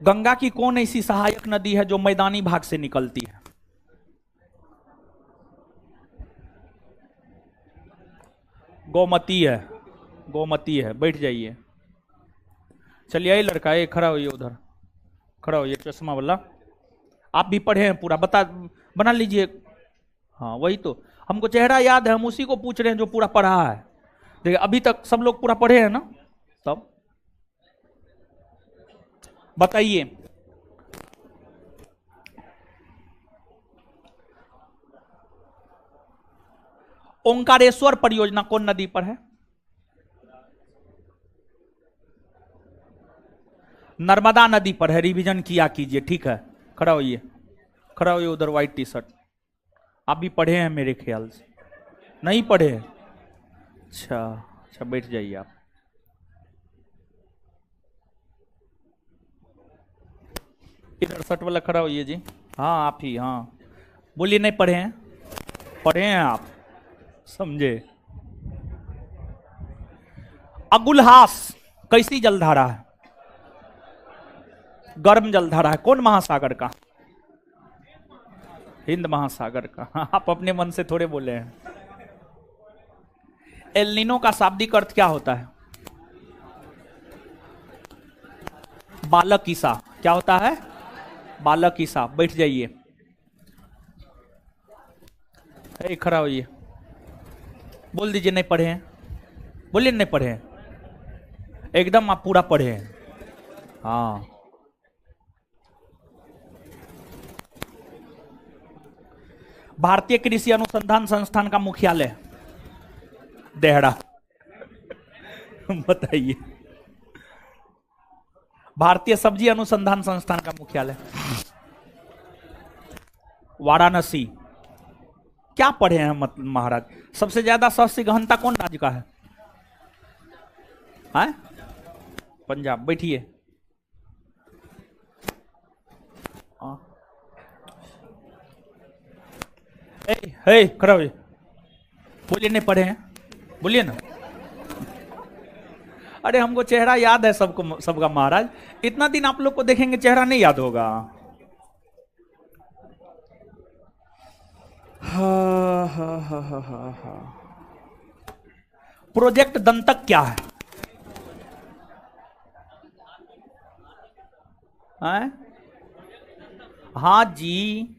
गंगा की कौन ऐसी सहायक नदी है जो मैदानी भाग से निकलती है? गोमती है, गोमती है। बैठ जाइए। चलिए आई लड़का, ये खड़ा होइए, उधर खड़ा होइए, चश्मा वाला। आप भी पढ़े हैं पूरा, बना लीजिए। हाँ वही तो, हमको चेहरा याद है, हम उसी को पूछ रहे हैं जो पूरा पढ़ा है। देखिए अभी तक सब लोग पूरा पढ़े हैं ना? तब बताइए। ओंकारेश्वर परियोजना कौन नदी पर है? नर्मदा नदी पर है। रिवीजन किया कीजिए, ठीक है? खड़ा होइए, खड़ा होइए उधर, व्हाइट टी शर्ट। आप भी पढ़े हैं मेरे ख्याल से, नहीं पढ़े? अच्छा अच्छा, बैठ जाइए आप। इधर शर्ट वाला खड़ा होइए जी। हाँ आप ही, हाँ बोलिए। नहीं पढ़े हैं? पढ़े हैं आप? समझे? अगुलहास कैसी जलधारा है? गर्म जलधारा है। कौन महासागर का? हिंद महासागर का। आप अपने मन से थोड़े बोले हैं। एल नीनो का शाब्दिक अर्थ क्या होता है? बालक ईसा। क्या होता है? बालक ईसा। बैठ जाइए, खड़ा होइए, बोल दीजिए नहीं पढ़े हैं। बोलिए नहीं पढ़े हैं। एकदम आप पूरा पढ़े हैं। हाँ, भारतीय कृषि अनुसंधान संस्थान का मुख्यालय देहरा। बताइए। भारतीय सब्जी अनुसंधान संस्थान का मुख्यालय वाराणसी। क्या पढ़े हैं महाराज? सबसे ज्यादा शस्त्र गहनता कौन राज्य का है? पंजाब। बैठिए। खड़ा होइए। बोलिए नहीं पढ़े हैं। बोलिए ना। अरे हमको चेहरा याद है सबको, सबका महाराज। इतना दिन आप लोग को देखेंगे, चेहरा नहीं याद होगा। प्रोजेक्ट दंतक क्या है? हाँ जी,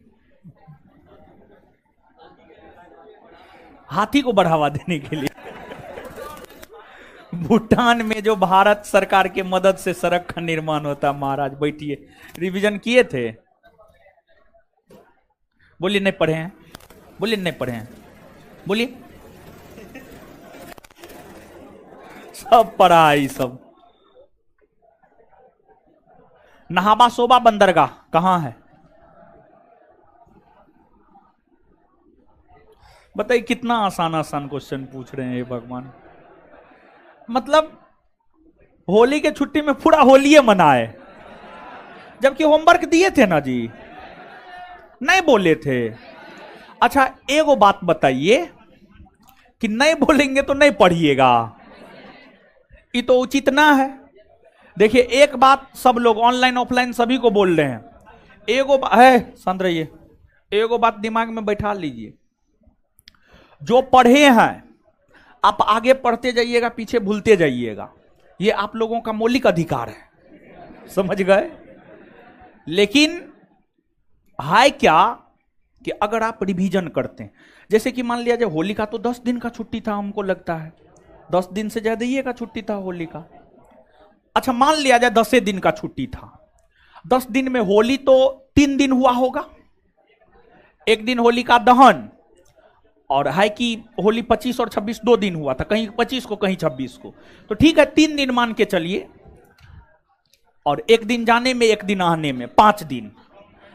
हाथी को बढ़ावा देने के लिए। भूटान में जो भारत सरकार के मदद से सड़क का निर्माण होता। महाराज बैठिए। रिवीजन किए थे? बोलिए नहीं पढ़े हैं। बोलिए नहीं पढ़े हैं। बोलिए। सब पढ़ा है सब। नहाबा सोबा बंदरगाह कहां है? बताइए, कितना आसान आसान क्वेश्चन पूछ रहे हैं ये भगवान। मतलब होली के छुट्टी में पूरा होली मनाए, जबकि होमवर्क दिए थे ना जी, नहीं बोले थे। अच्छा एगो बात बताइए कि नहीं बोलेंगे तो नहीं पढ़िएगा, ये तो उचित ना है। देखिए एक बात सब लोग ऑनलाइन ऑफलाइन सभी को बोल रहे हैं, एगो है शांत रहिए, एगो बात दिमाग में बैठा लीजिए, जो पढ़े हैं आप आगे पढ़ते जाइएगा, पीछे भूलते जाइएगा, ये आप लोगों का मौलिक अधिकार है, समझ गए। लेकिन है क्या कि अगर आप रिवीजन करते हैं, जैसे कि मान लिया जाए होली का तो 10 दिन का छुट्टी था, हमको लगता है 10 दिन से ज्यादा ही का छुट्टी था होली का। अच्छा मान लिया जाए 10 दिन का छुट्टी था, 10 दिन में होली तो 3 दिन हुआ होगा, एक दिन होली का दहन, और है कि होली 25 और 26 2 दिन हुआ था, कहीं 25 को कहीं 26 को, तो ठीक है 3 दिन मान के चलिए, और एक दिन जाने में एक दिन आने में 5 दिन,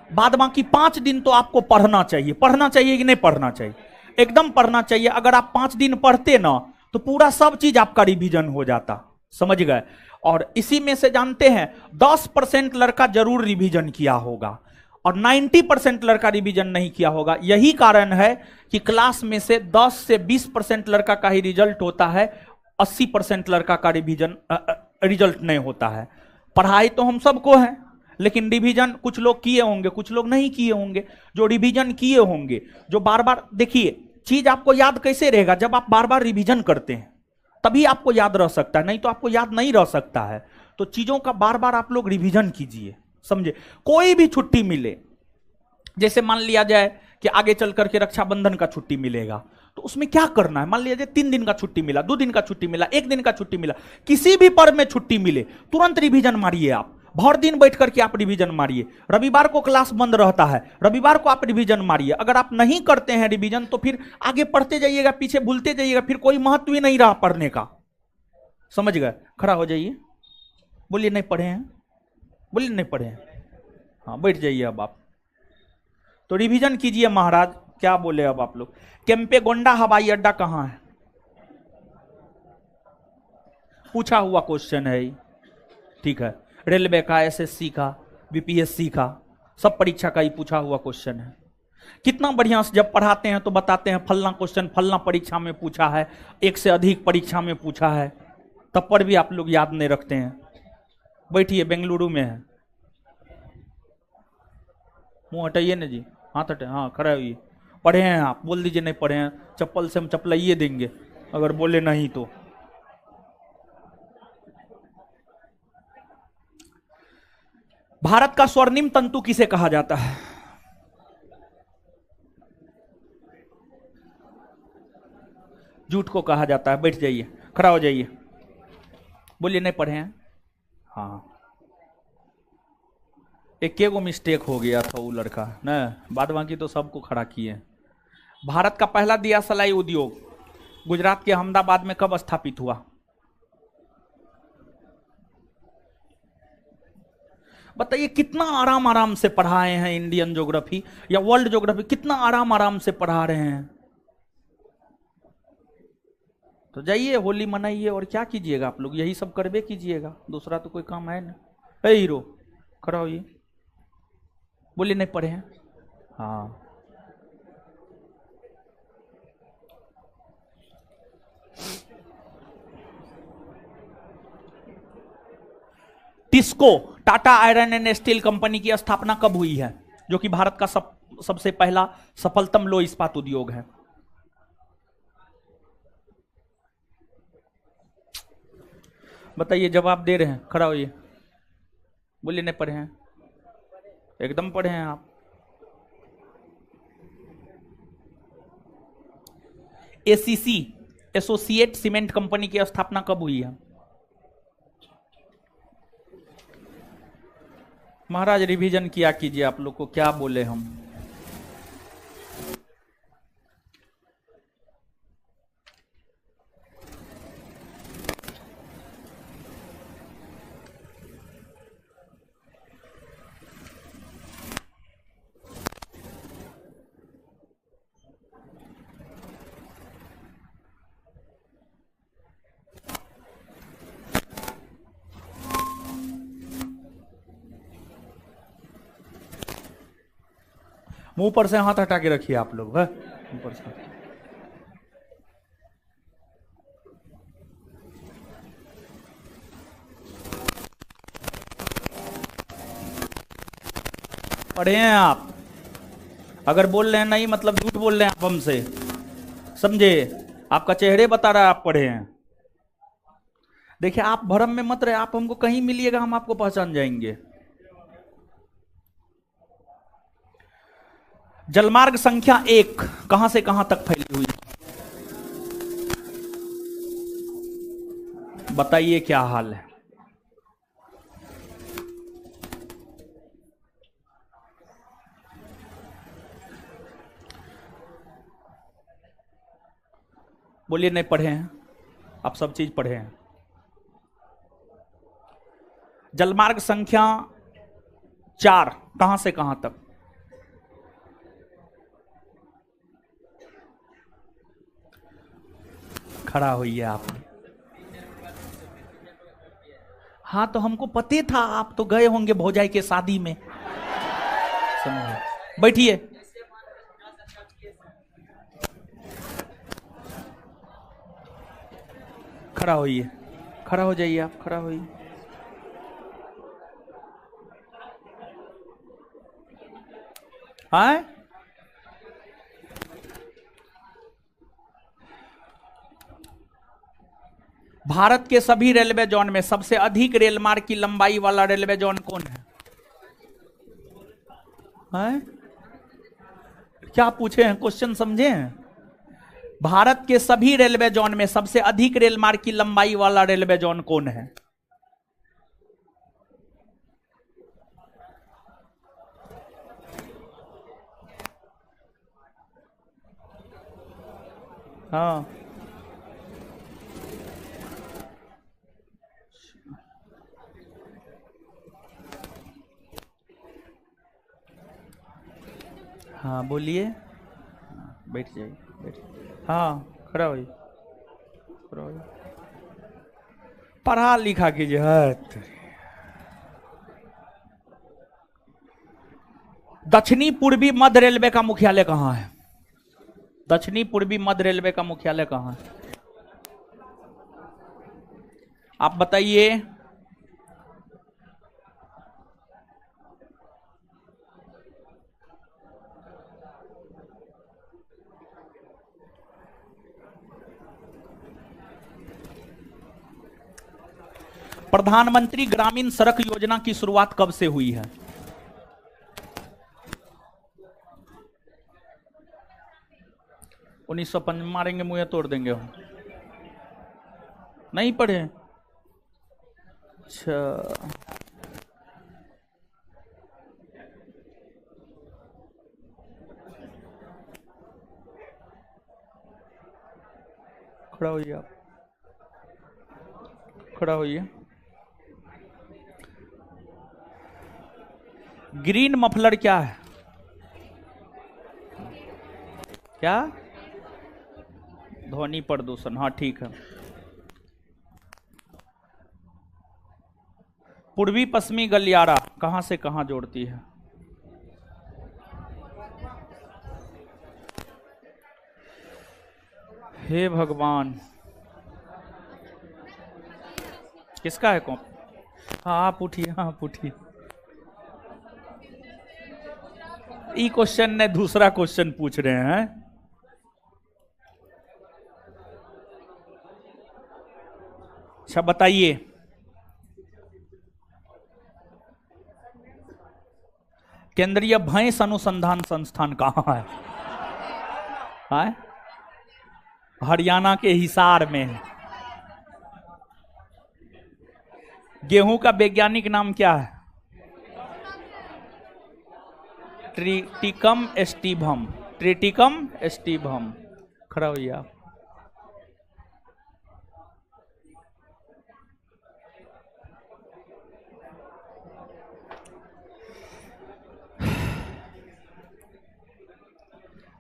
बाद बाकी 5 दिन तो आपको पढ़ना चाहिए। पढ़ना चाहिए कि नहीं पढ़ना चाहिए? एकदम पढ़ना चाहिए। अगर आप 5 दिन पढ़ते ना तो पूरा सब चीज आपका रिवीजन हो जाता, समझ गए। और इसी में से जानते हैं 10% लड़का जरूर रिवीजन किया होगा और 90% लड़का रिवीजन नहीं किया होगा। यही कारण है कि क्लास में से 10 से 20% लड़का का ही रिजल्ट होता है, 80% लड़का का रिवीजन रिजल्ट नहीं होता है। पढ़ाई तो हम सबको है, लेकिन रिवीजन कुछ लोग किए होंगे, कुछ लोग नहीं किए होंगे। जो रिवीजन किए होंगे, जो बार बार, देखिए चीज आपको याद कैसे रहेगा? जब आप बार बार रिवीजन करते हैं तभी आपको याद रह सकता है, नहीं तो आपको याद नहीं रह सकता है। तो चीजों का बार बार आप लोग रिवीजन कीजिए, समझे। कोई भी छुट्टी मिले, जैसे मान लिया जाए कि आगे चल करके रक्षाबंधन का छुट्टी मिलेगा, तो उसमें क्या करना है? मान लिया जाए 3 दिन का छुट्टी मिला, 2 दिन का छुट्टी मिला, 1 दिन का छुट्टी मिला, किसी भी पर्व में छुट्टी मिले तुरंत रिवीजन मारिए। आप भर दिन बैठ करके आप रिवीजन मारिए। रविवार को क्लास बंद रहता है, रविवार को आप रिवीजन मारिए। अगर आप नहीं करते हैं रिवीजन तो फिर आगे पढ़ते जाइएगा, पीछे भूलते जाइएगा, फिर कोई महत्व ही नहीं रहा पढ़ने का, समझ गए। खड़ा हो जाइए, बोलिए नहीं पढ़े हैं, बोलिए नहीं पढ़े हैं। हाँ बैठ जाइए अब आप, तो रिवीजन कीजिए महाराज। क्या बोले अब आप लोग? केम्पेगोंडा हवाई अड्डा कहां है? पूछा हुआ क्वेश्चन है, ठीक है। रेलवे का, एसएससी का, बीपीएससी का, सब परीक्षा का ही पूछा हुआ क्वेश्चन है। कितना बढ़िया से जब पढ़ाते हैं तो बताते हैं फलना क्वेश्चन फलना परीक्षा में पूछा है, एक से अधिक परीक्षा में पूछा है, तब पर भी आप लोग याद नहीं रखते हैं। बैठिए, बेंगलुरु में है। मुंह हटाइए ना जी, हाथ हटे, हाँ खड़ा होइए। पढ़े हैं आप? बोल दीजिए नहीं पढ़े हैं, चप्पल से हम चप्पलाइए देंगे अगर बोले नहीं तो। भारत का स्वर्णिम तंतु किसे कहा जाता है? जूट को कहा जाता है। बैठ जाइए, खड़ा हो जाइए। बोलिए नहीं पढ़े हैं? हाँ, एक गो मिस्टेक हो गया था वो लड़का न, बाद बाकी तो सबको खड़ा किए। भारत का पहला दिया सलाई उद्योग गुजरात के अहमदाबाद में कब स्थापित हुआ? बताइए, कितना आराम आराम से पढ़ाए हैं इंडियन ज्योग्राफी या वर्ल्ड ज्योग्राफी, कितना आराम आराम से पढ़ा रहे हैं। तो जाइए होली मनाइए, और क्या कीजिएगा आप लोग, यही सब करबे कीजिएगा, दूसरा तो कोई काम है ना। ए हीरो, खड़ा होइए। बोलिए नहीं पढ़े हैं? हाँ, TISCO Tata iron and steel company की स्थापना कब हुई है, जो कि भारत का सबसे पहला सफलतम लो इस्पात उद्योग है? बताइए, जवाब दे रहे हैं, खड़ा होइए। बोलिए नहीं पढ़े हैं? एकदम पढ़े हैं आप। एसीसी एसोसिएट सीमेंट कंपनी की स्थापना कब हुई है? महाराज रिवीजन किया कीजिए, आप लोग को क्या बोले हम। मुंह पर से हाथ हटा के रखिए आप लोग, है ऊपर से। पढ़े हैं आप? अगर बोल रहे हैं नहीं मतलब झूठ बोल रहे हैं आप हमसे, समझे? आपका चेहरे बता रहा है आप पढ़े हैं। देखिए, आप भ्रम में मत रहे, आप हमको कहीं मिलिएगा हम आपको पहचान जाएंगे। जलमार्ग संख्या 1 कहां से कहां तक फैली हुई? बताइए क्या हाल है। बोलिए नहीं पढ़े हैं? आप सब चीज पढ़े हैं। जलमार्ग संख्या 4 कहां से कहां तक? खड़ा होइए आप। हाँ, तो हमको पते था, आप तो गए होंगे भौजाई के शादी में, समझे? बैठिए। खड़ा होइए, खड़ा हो जाइए आप, खड़ा होइए। हाँ, भारत के सभी रेलवे जोन में सबसे अधिक रेल मार्ग की लंबाई वाला रेलवे जोन कौन है? हैं? क्या पूछे हैं क्वेश्चन, समझे हैं? भारत के सभी रेलवे जोन में सबसे अधिक रेल मार्ग की लंबाई वाला रेलवे जोन कौन है? हाँ, हाँ बोलिए। बैठ जाइए, बैठ। हाँ, खड़ा होइए, खड़ा होइए। पढ़ा लिखा कीजिए। दक्षिणी पूर्वी मध्य रेलवे का मुख्यालय कहां है? दक्षिणी पूर्वी मध्य रेलवे का मुख्यालय कहां है? आप बताइए। प्रधानमंत्री ग्रामीण सड़क योजना की शुरुआत कब से हुई है? उन्नीस सौ मारेंगे मुंह तोड़ देंगे हम। नहीं पढ़े? अच्छा, खड़ा होइए आप, खड़ा होइए। ग्रीन मफलर क्या है? क्या? ध्वनि प्रदूषण। हाँ ठीक है। पूर्वी पश्चिमी गलियारा कहां से कहां जोड़ती है? हे भगवान, किसका है कौन? हाँ आप उठिए, हाँ आप उठिए। ई क्वेश्चन ने दूसरा क्वेश्चन पूछ रहे हैं। अच्छा बताइए, केंद्रीय भैंस अनुसंधान संस्थान कहां है? हाँ? हरियाणा के हिसार में है। गेहूं का वैज्ञानिक नाम क्या है? Triticum aestivum. Triticum aestivum. खड़ा होइए आप।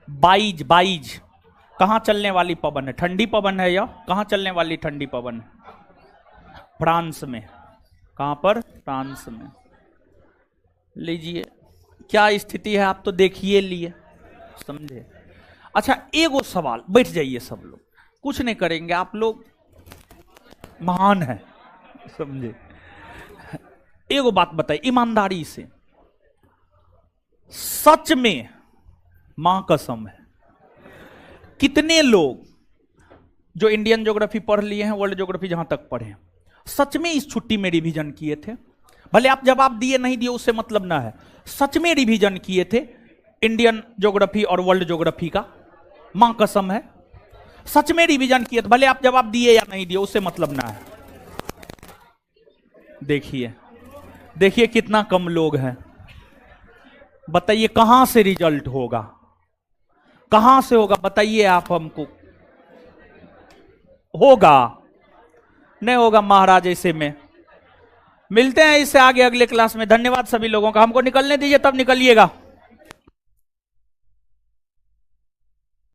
बाइज, बाइज कहां चलने वाली पवन है? ठंडी पवन है या कहां चलने वाली ठंडी पवन है? फ्रांस में। कहां पर? फ्रांस में। लीजिए, क्या स्थिति है आप तो देखिए लिए, समझे? अच्छा एगो सवाल, बैठ जाइए सब लोग, कुछ नहीं करेंगे आप लोग, महान है, समझे? एगो बात बताइए ईमानदारी से, सच में, मां कसम है, कितने लोग जो इंडियन ज्योग्राफी पढ़ लिए हैं, वर्ल्ड ज्योग्राफी जहां तक पढ़े हैं, सच में इस छुट्टी में रिवीजन किए थे? भले आप जवाब दिए नहीं दिए उससे मतलब ना है, सच में रिवीजन किए थे इंडियन ज्योग्राफी और वर्ल्ड ज्योग्राफी का? मां कसम है, सच में रिवीजन किए थे, भले आप जवाब दिए या नहीं दिए उससे मतलब ना है। देखिए देखिए कितना कम लोग हैं। बताइए कहां से रिजल्ट होगा? कहां से होगा बताइए आप हमको। होगा नहीं होगा महाराज ऐसे में। मिलते हैं इससे आगे अगले क्लास में। धन्यवाद सभी लोगों का। हमको निकलने दीजिए तब निकलिएगा।